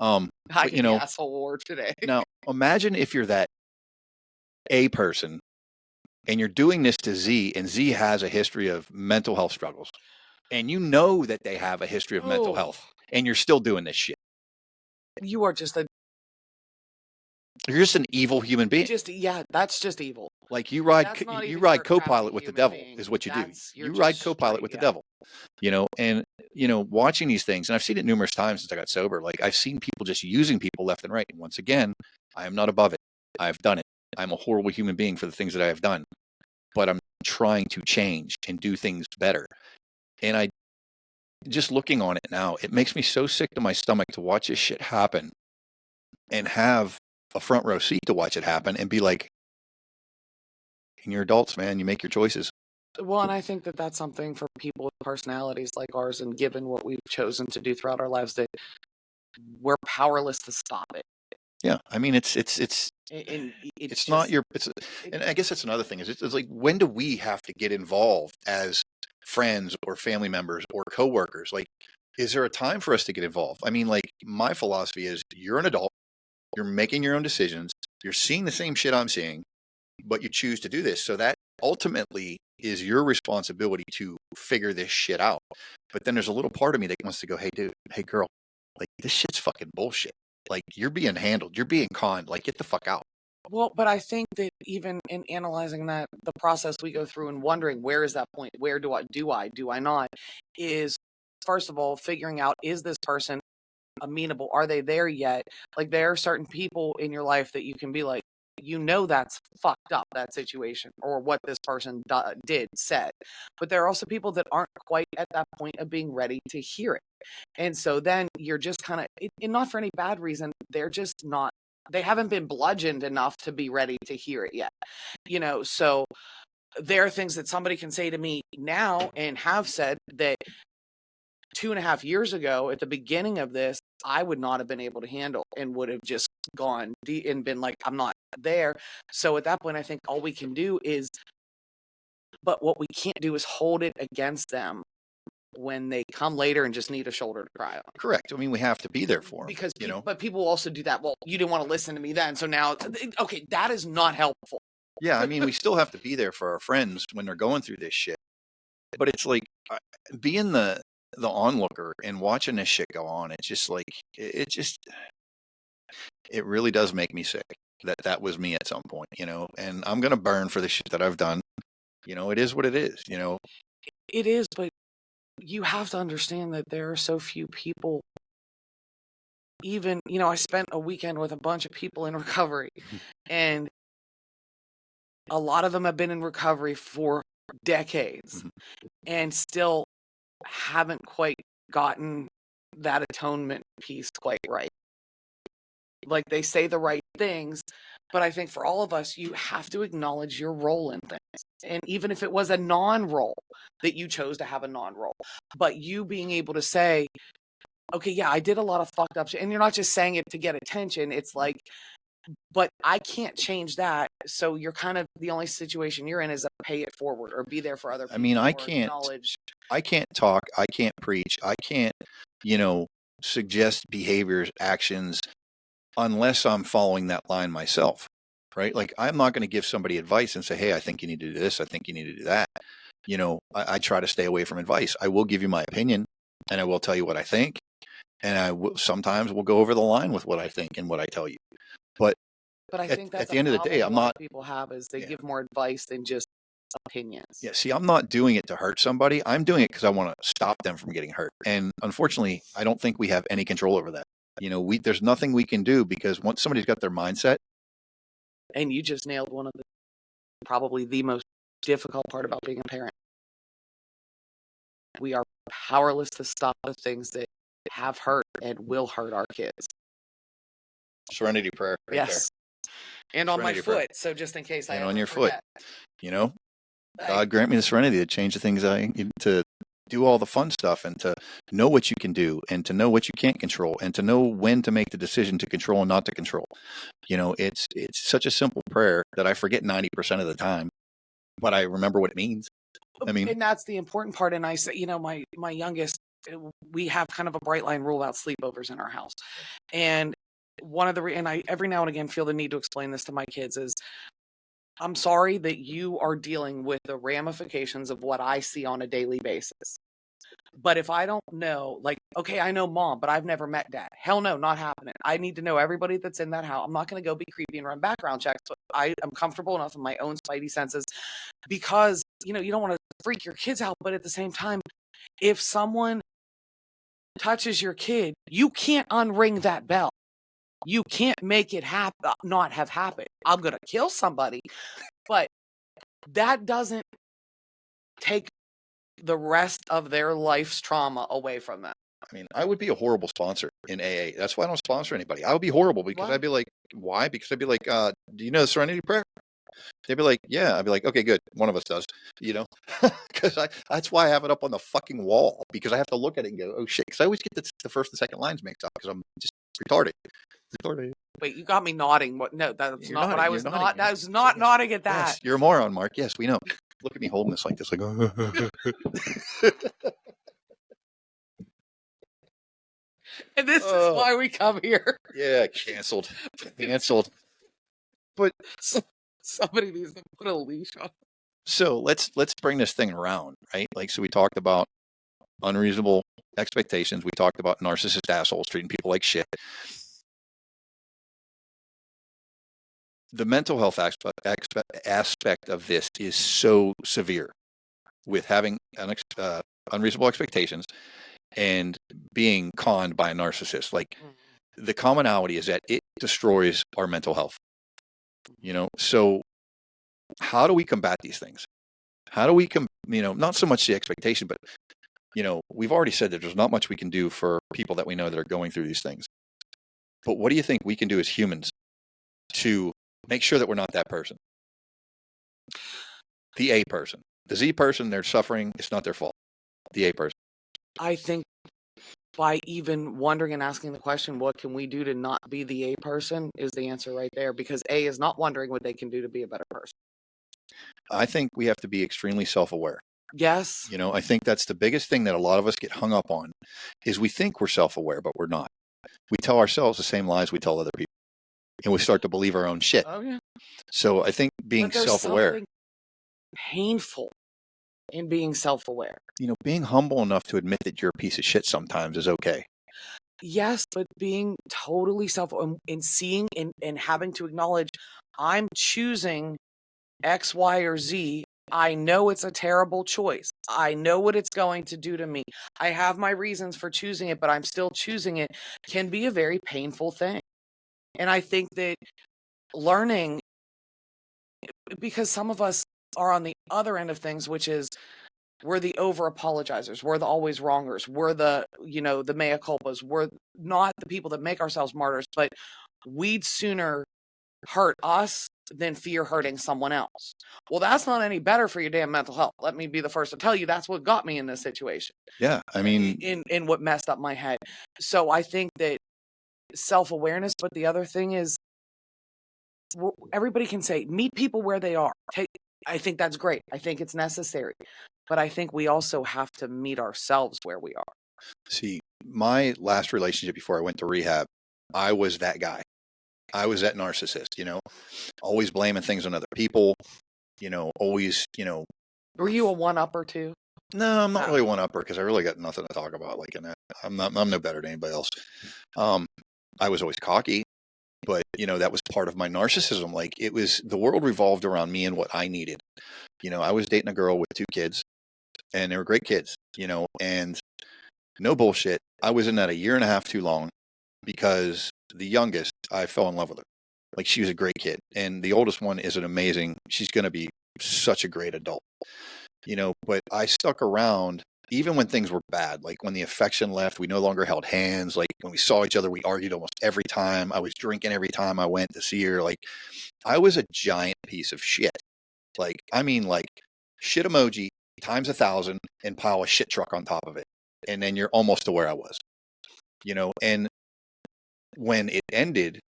I get the asshole word today. Now, imagine if you're that A person and you're doing this to Z, and Z has a history of mental health struggles, and you know that they have a history of mental health, and you're still doing this shit. You are just you're just an evil human being. That's just evil. Like you ride co-pilot with the devil is what you do. You ride co-pilot with the devil, you know, and, you know, watching these things, and I've seen it numerous times since I got sober. Like I've seen people just using people left and right. And once again, I am not above it. I've done it. I'm a horrible human being for the things that I have done, but I'm trying to change and do things better. And I just looking on it now, it makes me so sick to my stomach to watch this shit happen and have a front row seat to watch it happen and be like, and you're adults, man, you make your choices. Well, and I think that that's something for people with personalities like ours, and given what we've chosen to do throughout our lives, that we're powerless to stop it. Yeah, I mean, it's And it's not your, and I guess that's another thing is it's like, when do we have to get involved as friends or family members or coworkers? Like, is there a time for us to get involved? I mean, like, my philosophy is you're an adult, you're making your own decisions, you're seeing the same shit I'm seeing, but you choose to do this. So that ultimately is your responsibility to figure this shit out. But then there's a little part of me that wants to go, hey, dude, hey, girl, like, this shit's fucking bullshit. Like, you're being handled, you're being conned, like, get the fuck out. Well, but I think that even in analyzing that, the process we go through and wondering where is that point, where do I not, is first of all figuring out, is this person amenable? Are they there yet? Like, there are certain people in your life that you can be like, that's fucked up, that situation, or what this person said. But there are also people that aren't quite at that point of being ready to hear it. And so then you're just kind of, and not for any bad reason, they're just not, they haven't been bludgeoned enough to be ready to hear it yet. So there are things that somebody can say to me now and have said that 2.5 years ago at the beginning of this, I would not have been able to handle and would have just gone and been like, I'm not there. So at that point, I think all we can do is, but what we can't do is hold it against them when they come later and just need a shoulder to cry on. Correct. I mean, we have to be there for them, because but people also do that. Well, you didn't want to listen to me then, so now, okay, that is not helpful. Yeah, I mean, we still have to be there for our friends when they're going through this shit. But it's like being the onlooker and watching this shit go on. It's just like it really does make me sick that was me at some point, And I'm gonna burn for the shit that I've done. It is what it is. It is, but you have to understand that there are so few people. Even, I spent a weekend with a bunch of people in recovery, and a lot of them have been in recovery for decades and still haven't quite gotten that atonement piece quite right. Like, they say the right things, but I think for all of us, you have to acknowledge your role in things. And even if it was a non-role, that you chose to have a non-role, but you being able to say, okay, yeah, I did a lot of fucked up shit. And you're not just saying it to get attention. It's like, but I can't change that. So you're kind of, the only situation you're in is to pay it forward or be there for other people. I mean, I can't talk, I can't preach, I can't, suggest behaviors, actions, unless I'm following that line myself, right? Like, I'm not going to give somebody advice and say, hey, I think you need to do this, I think you need to do that. I try to stay away from advice. I will give you my opinion, and I will tell you what I think, and I will sometimes will go over the line with what I think and what I tell you. But I think that's at the end of the day, I'm not. People have is they give more advice than just opinions. Yeah, see, I'm not doing it to hurt somebody. I'm doing it because I want to stop them from getting hurt. And unfortunately, I don't think we have any control over that. There's nothing we can do, because once somebody's got their mindset. And you just nailed one of probably the most difficult part about being a parent. We are powerless to stop the things that have hurt and will hurt our kids. Serenity prayer. Right yes. There. And on serenity my foot. Prayer. So just in case I on your forget. Foot. God grant me the serenity to change the things to do all the fun stuff, and to know what you can do, and to know what you can't control, and to know when to make the decision to control and not to control. It's such a simple prayer that I forget 90% of the time, but I remember what it means. I mean, and that's the important part. And I say, my youngest, we have kind of a bright line rule about sleepovers in our house. And one of and I every now and again feel the need to explain this to my kids is, I'm sorry that you are dealing with the ramifications of what I see on a daily basis. But if I don't know, like, okay, I know mom, but I've never met dad. Hell no, not happening. I need to know everybody that's in that house. I'm not going to go be creepy and run background checks. But I am comfortable enough in my own spidey senses, because, you don't want to freak your kids out. But at the same time, if someone touches your kid, you can't unring that bell. You can't make it not have happened. I'm going to kill somebody. But that doesn't take the rest of their life's trauma away from them. I mean, I would be a horrible sponsor in AA. That's why I don't sponsor anybody. I would be horrible because I'd be like, why? Because I'd be like, do you know the Serenity Prayer? They'd be like, yeah. I'd be like, okay, good. One of us does, because that's why I have it up on the fucking wall, because I have to look at it and go, oh shit. Because I always get the first and second lines mixed up because I'm just retarded. Wait, you got me nodding. What? No, that's not what I was not. I was not yes. nodding at that. Yes, you're a moron, Mark. Yes, we know. Look at me holding this like this, like. And this is why we come here. Yeah, canceled. But somebody needs to put a leash on. So let's bring this thing around, right? Like, so we talked about unreasonable expectations. We talked about narcissist assholes treating people like shit. The mental health aspect of this is so severe, with having unreasonable expectations and being conned by a narcissist. Like, the commonality is that it destroys our mental health. So how do we combat these things? How do we not so much the expectation, but we've already said that there's not much we can do for people that we know that are going through these things. But what do you think we can do as humans to make sure that we're not that person? The A person. The Z person, they're suffering. It's not their fault. The A person. I think by even wondering and asking the question, what can we do to not be the A person, is the answer right there, because A is not wondering what they can do to be a better person. I think we have to be extremely self-aware. Yes. I think that's the biggest thing that a lot of us get hung up on, is we think we're self-aware, but we're not. We tell ourselves the same lies we tell other people, and we start to believe our own shit. Oh, yeah. So I think being self-aware, painful in being self-aware. Being humble enough to admit that you're a piece of shit sometimes is okay. Yes, but being totally and seeing and having to acknowledge, I'm choosing X, Y, or Z. I know it's a terrible choice. I know what it's going to do to me. I have my reasons for choosing it, but I'm still choosing it, can be a very painful thing. And I think that learning, because some of us are on the other end of things, which is we're the over apologizers. We're the always wrongers. We're the mea culpas. We're not the people that make ourselves martyrs, but we'd sooner hurt us than fear hurting someone else. Well, that's not any better for your damn mental health. Let me be the first to tell you that's what got me in this situation. Yeah, I mean, in what messed up my head. So I think that self-awareness, but the other thing is, everybody can say, meet people where they are. I think that's great. I think it's necessary. But I think we also have to meet ourselves where we are. See, my last relationship before I went to rehab, I was that guy. I was that narcissist, always blaming things on other people, always, Were you a one-upper too? No, I'm not really a one-upper, because I really got nothing to talk about like in that. I'm no better than anybody else. I was always cocky, but that was part of my narcissism. Like, it was, the world revolved around me and what I needed. I was dating a girl with 2 kids, and they were great kids, and no bullshit. I was in that 1.5 years too long, because the youngest, I fell in love with her. Like, she was a great kid. And the oldest one is she's going to be such a great adult, but I stuck around even when things were bad. Like, when the affection left, we no longer held hands. Like, when we saw each other, we argued almost every time. I was drinking every time I went to see her. Like, I was a giant piece of shit. Like, I mean, like, shit emoji times 1,000 and pile a shit truck on top of it. And then you're almost to where I was, and when it ended,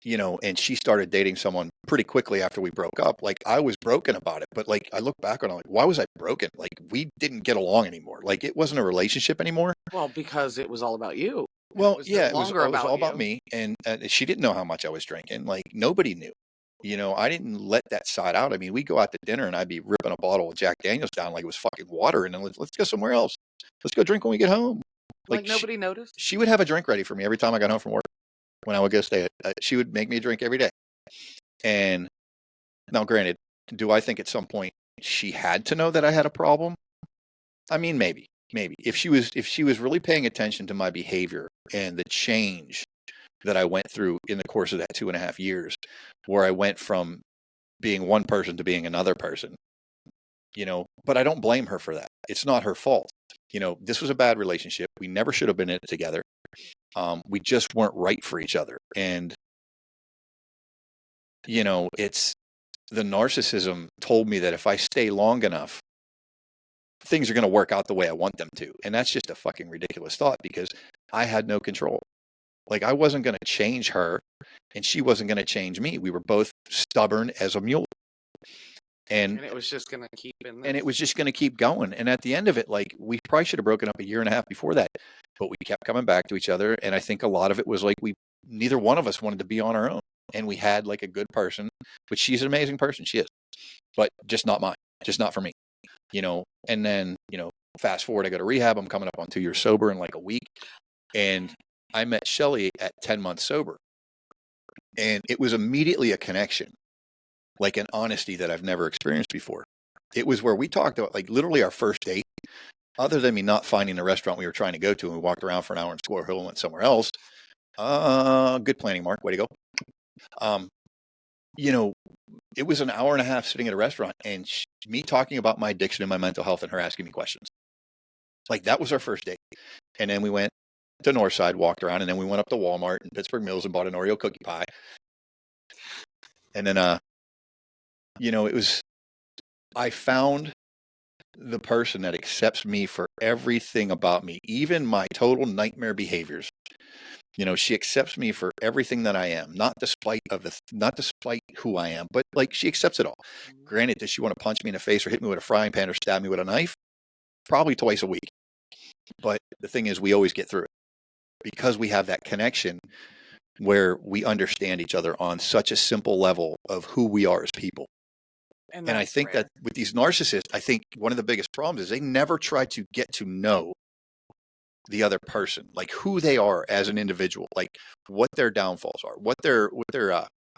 and she started dating someone pretty quickly after we broke up, like, I was broken about it. But, like, I look back on it, like, why was I broken? Like, we didn't get along anymore. Like, it wasn't a relationship anymore. Well, because it was all about you. Well, it was all about me. And she didn't know how much I was drinking. Like, nobody knew. I didn't let that side out. I mean, we'd go out to dinner and I'd be ripping a bottle of Jack Daniels down like it was fucking water. And then let's go somewhere else. Let's go drink when we get home. Like nobody noticed? She would have a drink ready for me every time I got home from work. When I would go stay, she would make me a drink every day. And now, granted, do I think at some point she had to know that I had a problem? I mean, maybe. If she was really paying attention to my behavior and the change that I went through in the course of that 2.5 years, where I went from being one person to being another person, but I don't blame her for that. It's not her fault. This was a bad relationship. We never should have been in it together. We just weren't right for each other. And, it's the narcissism told me that if I stay long enough, things are going to work out the way I want them to. And that's just a fucking ridiculous thought, because I had no control. Like, I wasn't going to change her and she wasn't going to change me. We were both stubborn as a mule. And it was just going to keep and it was just going to keep going. And at the end of it, like, we probably should have broken up 1.5 years before that, but we kept coming back to each other. And I think a lot of it was like, neither one of us wanted to be on our own. And we had like a good person, which she's an amazing person. She is, but just not mine, just not for me, and then, fast forward, I go to rehab. I'm coming up on 2 years sober in like a week. And I met Shelly at 10 months sober. And it was immediately a connection, like an honesty that I've never experienced before. It was where we talked about, like, literally our first date, other than me not finding the restaurant we were trying to go to, and we walked around for an hour in Squirrel Hill and went somewhere else. Good planning, Mark. Way to go. It was an hour and a half sitting at a restaurant and me talking about my addiction and my mental health and her asking me questions. Like, that was our first date. And then we went to Northside, walked around, and then we went up to Walmart in Pittsburgh Mills and bought an Oreo cookie pie. And then, I found the person that accepts me for everything about me, even my total nightmare behaviors. She accepts me for everything that I am, not despite who I am, but like, she accepts it all. Granted, does she want to punch me in the face or hit me with a frying pan or stab me with a knife? Probably twice a week. But the thing is, we always get through it because we have that connection where we understand each other on such a simple level of who we are as people. And I think that with these narcissists, I think one of the biggest problems is they never try to get to know the other person, like who they are as an individual, like what their downfalls are, what their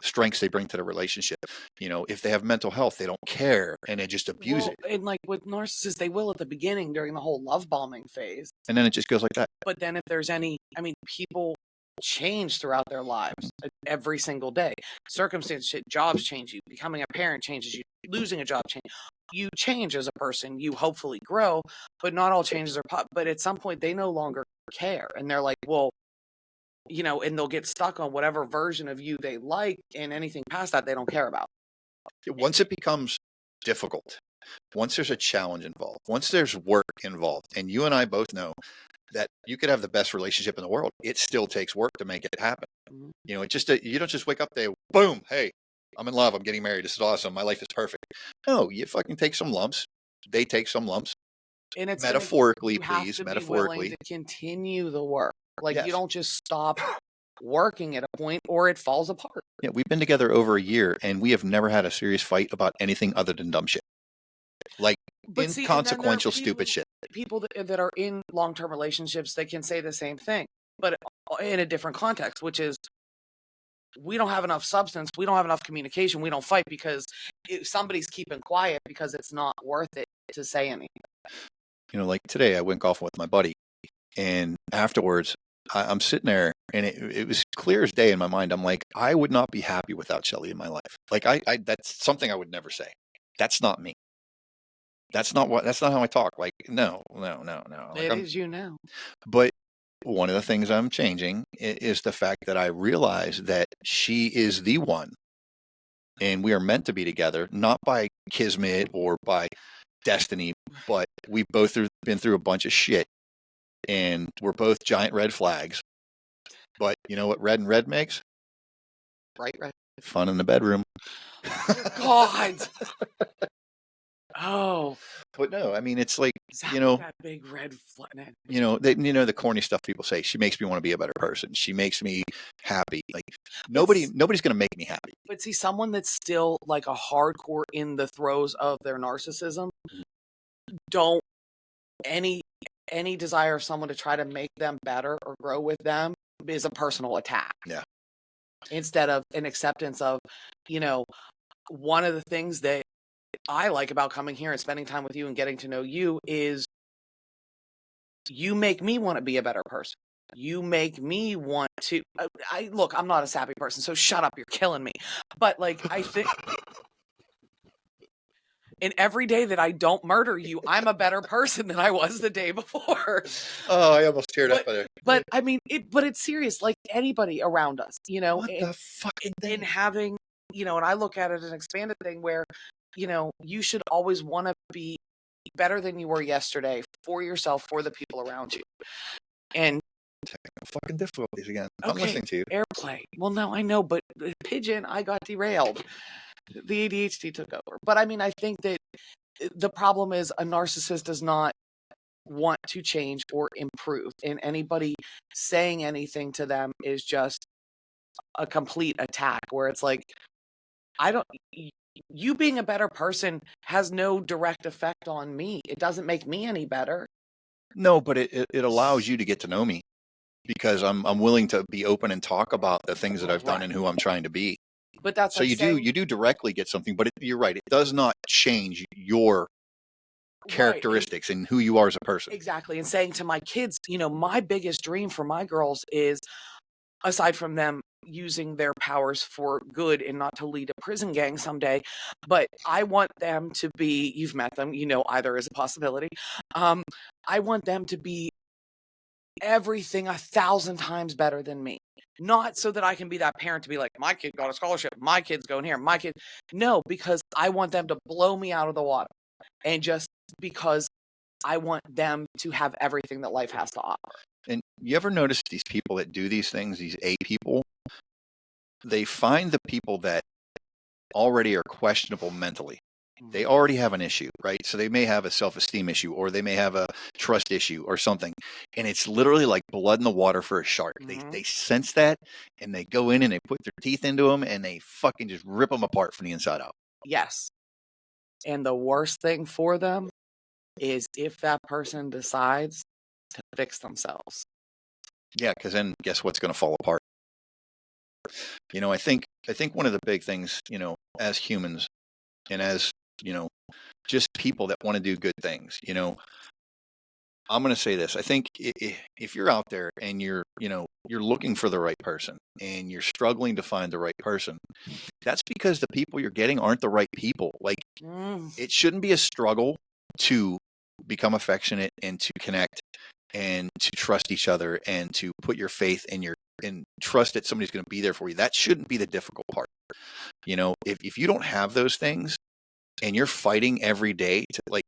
strengths they bring to the relationship. If they have mental health, they don't care and they just abuse it. And like with narcissists, they will at the beginning during the whole love bombing phase. And then it just goes like that. But then if there's people change throughout their lives every single day. Circumstances, jobs change you. Becoming a parent changes you. Losing a job changes. You change as a person. You hopefully grow, but not all changes are but at some point they no longer care. And they're like, well, and they'll get stuck on whatever version of you they like, and anything past that they don't care about. Once it becomes difficult, once there's a challenge involved, once there's work involved, and you and I both know that you could have the best relationship in the world, it still takes work to make it happen. Mm-hmm. You don't just wake up there, boom, hey, I'm in love, I'm getting married, this is awesome, my life is perfect. No, you fucking take some lumps. They take some lumps. And it's metaphorically, please, metaphorically. To continue the work. Like, yes. You don't just stop working at a point or it falls apart. Yeah, we've been together over a year and we have never had a serious fight about anything other than dumb shit. Like, inconsequential, stupid shit. People that are in long-term relationships, they can say the same thing, but in a different context, which is, we don't have enough substance, we don't have enough communication, we don't fight because somebody's keeping quiet because it's not worth it to say anything. Like today I went golfing with my buddy, and afterwards I'm sitting there and it was clear as day in my mind. I'm like, I would not be happy without Shelly in my life. Like, I that's something I would never say. That's not me. That's not how I talk. Like, no. Like, it is you now. But one of the things I'm changing is the fact that I realize that she is the one and we are meant to be together, not by kismet or by destiny, but we've both been through a bunch of shit and we're both giant red flags. But you know what red and red makes? Bright red. Fun in the bedroom. God. Oh. But no, I mean, it's like, that big red flag. The corny stuff people say. She makes me want to be a better person. She makes me happy. Like, nobody's going to make me happy. But see, someone that's still like a hardcore in the throes of their narcissism, don't any desire of someone to try to make them better or grow with them is a personal attack. Yeah. Instead of an acceptance of, one of the things that I like about coming here and spending time with you and getting to know you is you make me want to be a better person. you make me want to. Look, I'm not a sappy person, so shut up. You're killing me. But like, I think. And every day that I don't murder you, I'm a better person than I was the day before. Oh, I almost teared up there. But I mean, but it's serious. Like anybody around us, What the fucking thing? in having, and I look at it as an expanded thing where, you should always want to be better than you were yesterday for yourself, for the people around you. And technical fucking difficulties again. Okay, I'm listening to you. Airplay. Well, no, I know, but Pigeon, I got derailed. The ADHD took over. But I mean, I think that the problem is a narcissist does not want to change or improve, and anybody saying anything to them is just a complete attack where it's like, you being a better person has no direct effect on me. It doesn't make me any better. No, but it allows you to get to know me because I'm willing to be open and talk about the things that I've done and who I'm trying to be. But that's so like you do directly get something, but you're right. It does not change your characteristics and who you are as a person. Exactly. And saying to my kids, my biggest dream for my girls is, aside from them using their powers for good and not to lead a prison gang someday, but I want them to be, you've met them, either is a possibility. I want them to be everything 1,000 times better than me. Not so that I can be that parent to be like, my kid got a scholarship, my kid's going here, my kid. No, because I want them to blow me out of the water. And just because I want them to have everything that life has to offer. And you ever notice these people that do these things, these A people, they find the people that already are questionable mentally. They already have an issue, right? So they may have a self-esteem issue, or they may have a trust issue or something. And it's literally like blood in the water for a shark. They sense that, and they go in and they put their teeth into them, and they fucking just rip them apart from the inside out. Yes. And the worst thing for them is if that person decides to fix themselves. Yeah, because then guess what's going to fall apart? I think one of the big things, as humans and as, just people that want to do good things, I'm going to say this. I think if you're out there and you're looking for the right person and you're struggling to find the right person, that's because the people you're getting aren't the right people. Like, it shouldn't be a struggle to become affectionate and to connect and to trust each other and to put your faith in and trust that somebody's going to be there for you. That shouldn't be the difficult part. If you don't have those things and you're fighting every day to like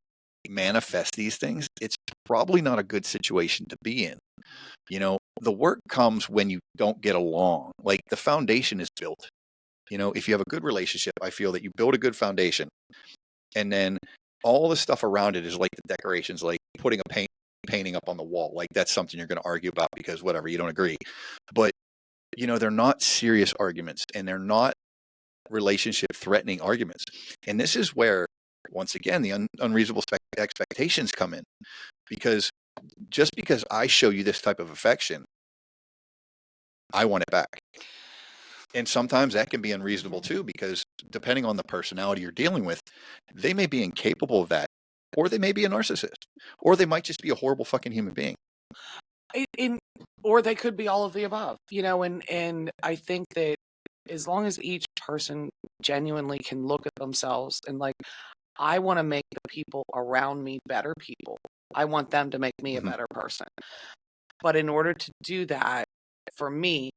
manifest these things, it's probably not a good situation to be in. The work comes when you don't get along. Like, the foundation is built. If you have a good relationship, I feel that you build a good foundation, and then all the stuff around it is like the decorations, like putting a painting up on the wall. Like, that's something you're going to argue about because whatever, you don't agree. But they're not serious arguments, and they're not relationship threatening arguments. And this is where, once again, the unreasonable expectations come in, because just because I show you this type of affection, I want it back. And sometimes that can be unreasonable too, because depending on the personality you're dealing with, they may be incapable of that, or they may be a narcissist, or they might just be a horrible fucking human being. Or they could be all of the above, and I think that as long as each person genuinely can look at themselves and like, I want to make the people around me better people. I want them to make me a better person. But in order to do that, for me,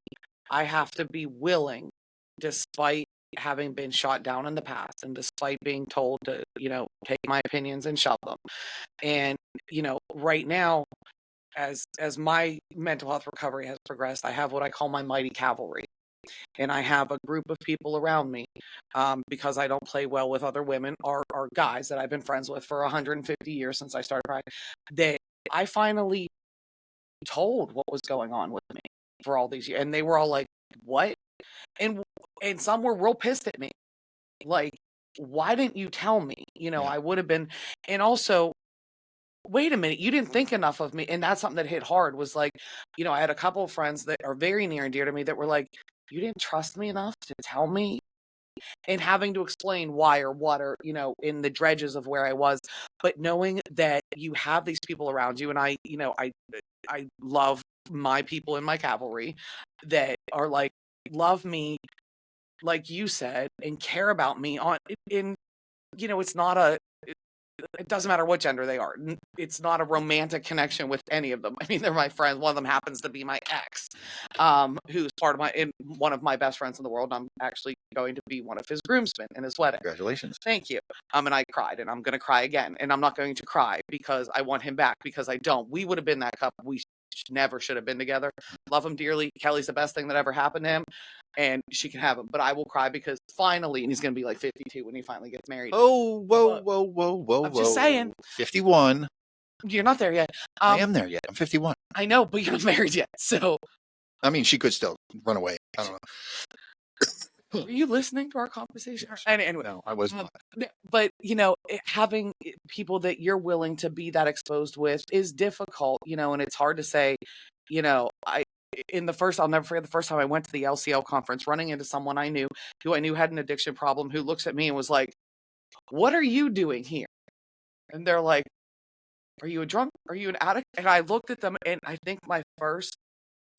I have to be willing, despite having been shot down in the past and despite being told to, take my opinions and shove them. And, right now, as my mental health recovery has progressed, I have what I call my mighty cavalry. And I have a group of people around me, because I don't play well with other women or guys that I've been friends with for 150 years since I started practicing, that I finally told what was going on with me for all these years. And they were all like, what? And some were real pissed at me. Like, why didn't you tell me? I would have been. And also, wait a minute, you didn't think enough of me. And that's something that hit hard, was like, I had a couple of friends that are very near and dear to me that were like, you didn't trust me enough to tell me, and having to explain why or what, or, in the dredges of where I was. but knowing that you have these people around you, and I love my people in my cavalry that are like, love me, like you said, and care about me it's not it doesn't matter what gender they are. It's not a romantic connection with any of them. I mean, they're my friends. One of them happens to be my ex, who's one of my best friends in the world. I'm actually going to be one of his groomsmen in his wedding. Congratulations. Thank you. And I cried, and I'm going to cry again. And I'm not going to cry because I want him back, because I don't. We would have been that couple. We never should have been together. Love him dearly. Kelly's the best thing that ever happened to him, and she can have him. But I will cry because finally, and he's going to be like 52 when he finally gets married. Oh, whoa. I'm just saying. 51. You're not there yet. I am there yet. I'm 51. I know, but you're not married yet. So, I mean, she could still run away. I don't know. Were you listening to our conversation? Yes. Anyway, no, I was not. But having people that you're willing to be that exposed with is difficult, and it's hard to say. I'll never forget the first time I went to the LCL conference, running into someone I knew who had an addiction problem, who looks at me and was like, "What are you doing here?" And they're like, "Are you a drunk? Are you an addict?" And I looked at them, and I think my first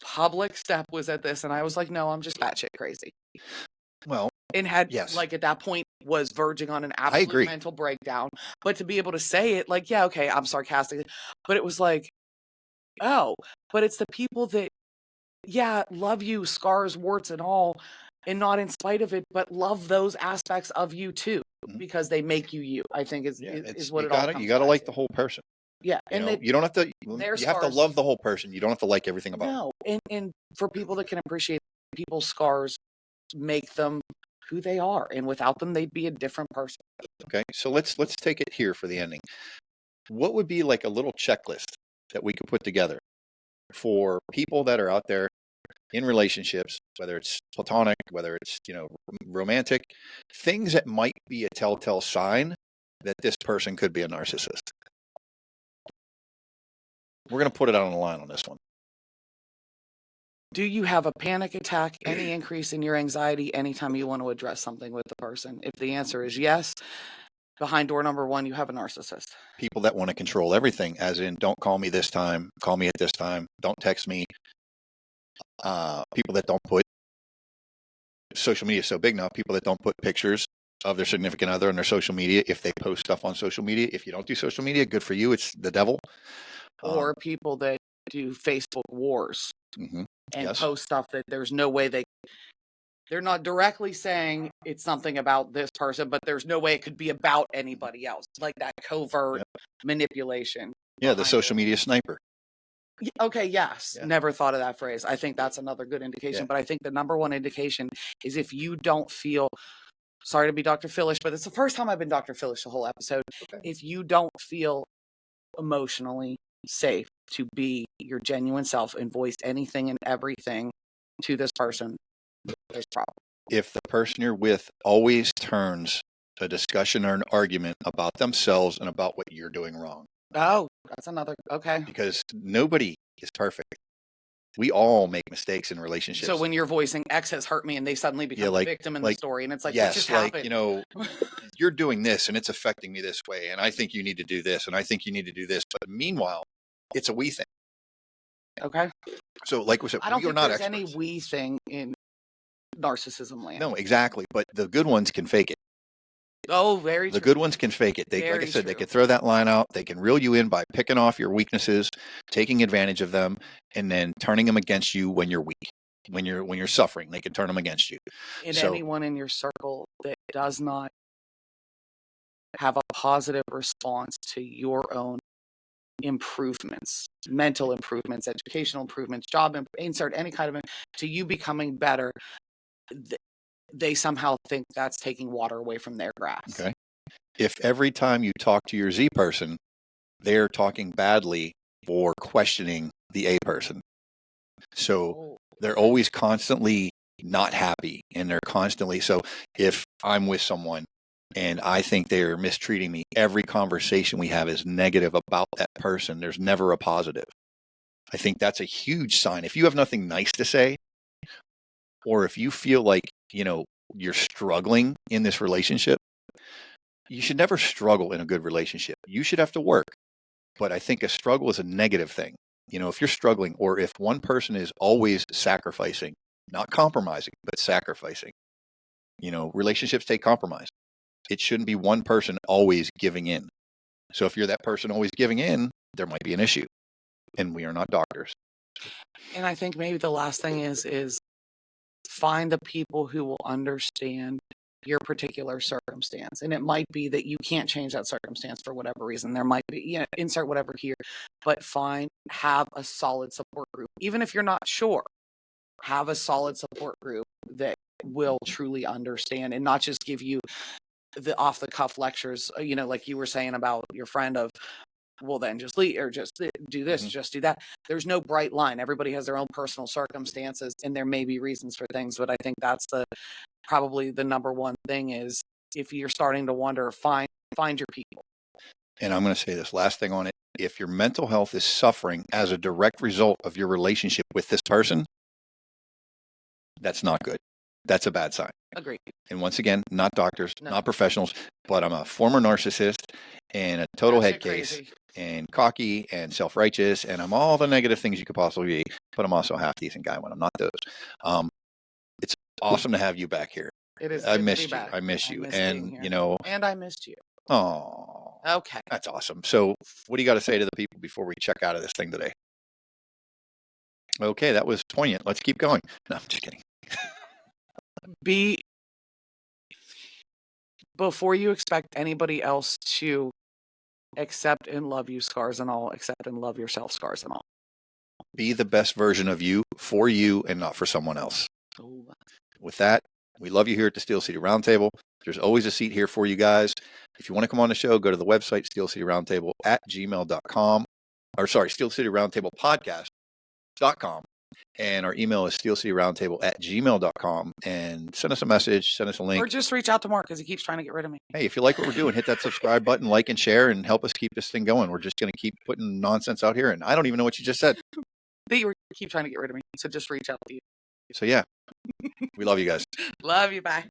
public step was at this, and I was like, "No, I'm just batshit crazy." Well, and had yes. at that point was verging on an absolute mental breakdown. But to be able to say it, yeah, okay, I'm sarcastic, but it was like, oh, but it's the people that, yeah, love you, scars, warts, and all, and not in spite of it, but love those aspects of you too, because they make you. I think is what it all comes. You got to like the whole person. Yeah, you don't have to. You have to love the whole person. You don't have to like everything about them. And for people that can appreciate people's scars, make them who they are, and without them they'd be a different person. Okay, so let's take it here for the ending. What would be like a little checklist that we could put together for people that are out there in relationships, whether it's platonic, whether it's romantic, things that might be a telltale sign that this person could be a narcissist? We're going to put it out on the line on this one. Do you have a panic attack, any increase in your anxiety anytime you want to address something with the person? If the answer is yes, behind door number one, you have a narcissist. People that want to control everything, as in, don't call me this time, call me at this time, don't text me. People that don't put, social media is so big now, people that don't put pictures of their significant other on their social media. If they post stuff on social media, if you don't do social media, good for you, it's the devil. Or people that do Facebook wars. And post stuff that there's no way they're not directly saying it's something about this person, but there's no way it could be about anybody else. Like that covert manipulation. Yeah, the social media sniper. Okay, yes. Yeah. Never thought of that phrase. I think that's another good indication. Yeah. But I think the number one indication is if you don't feel, sorry to be Dr. Philish, but it's the first time I've been Dr. Philish the whole episode. Okay. If you don't feel emotionally safe to be your genuine self and voice anything and everything to this person, there's a problem. If the person you're with always turns a discussion or an argument about themselves and about what you're doing wrong. Oh, that's another, okay. Because nobody is perfect. We all make mistakes in relationships. So when you're voicing X has hurt me and they suddenly become a victim in the story, and it's like, yes, it just happened. You're doing this and it's affecting me this way, and I think you need to do this, and I think you need to do this. But meanwhile, it's a we thing. Okay. So like we said, I don't think there's any we thing in narcissism land. No, exactly. But the good ones can fake it. Oh, very true. The good ones can fake it. They, like I said, they can throw that line out. They can reel you in by picking off your weaknesses, taking advantage of them, and then turning them against you when you're weak, when you're suffering. They can turn them against you. And anyone in your circle that does not have a positive response to your own improvements, mental improvements, educational improvements, job insert any kind of to you becoming better, they somehow think that's taking water away from their grass. Okay. If every time you talk to your Z person, they're talking badly or questioning the A person. So they're always constantly not happy, and they're constantly, so if I'm with someone and I think they're mistreating me, every conversation we have is negative about that person. There's never a positive. I think that's a huge sign. If you have nothing nice to say, or if you feel like, you're struggling in this relationship, you should never struggle in a good relationship. You should have to work. But I think a struggle is a negative thing. If you're struggling, or if one person is always sacrificing, not compromising, but sacrificing, relationships take compromise. It shouldn't be one person always giving in. So if you're that person always giving in, there might be an issue. And we are not doctors. And I think maybe the last thing is find the people who will understand your particular circumstance. And it might be that you can't change that circumstance for whatever reason. There might be, insert whatever here, but have a solid support group. Even if you're not sure, have a solid support group that will truly understand and not just give you the off the cuff lectures, like you were saying about your friend of, well, then just leave, or just do this, just do that. There's no bright line. Everybody has their own personal circumstances, and there may be reasons for things, but I think that's probably the number one thing is, if you're starting to wonder, find your people. And I'm going to say this last thing on it. If your mental health is suffering as a direct result of your relationship with this person, that's not good. That's a bad sign. Agreed. And once again, not doctors, not professionals, but I'm a former narcissist and a total head case and cocky and self-righteous, and I'm all the negative things you could possibly be, but I'm also a half-decent guy when I'm not those. It's awesome to have you back here. It is. I missed you. I miss you. And, And I missed you. Oh. Okay. That's awesome. So what do you got to say to the people before we check out of this thing today? Okay, that was poignant. Let's keep going. No, I'm just kidding. Before you expect anybody else to accept and love you, scars and all, accept and love yourself, scars and all. Be the best version of you for you and not for someone else. Oh. With that, we love you here at the Steel City Roundtable. There's always a seat here for you guys. If you want to come on the show, go to the website, steelcityroundtable@gmail.com. Or sorry, steelcityroundtablepodcast.com. And our email is steelcityroundtable@gmail.com. And send us a message, send us a link. Or just reach out to Mark because he keeps trying to get rid of me. Hey, if you like what we're doing, hit that subscribe button, like and share, and help us keep this thing going. We're just going to keep putting nonsense out here. And I don't even know what you just said. They keep trying to get rid of me. So just reach out to you. So, yeah, we love you guys. Love you. Bye.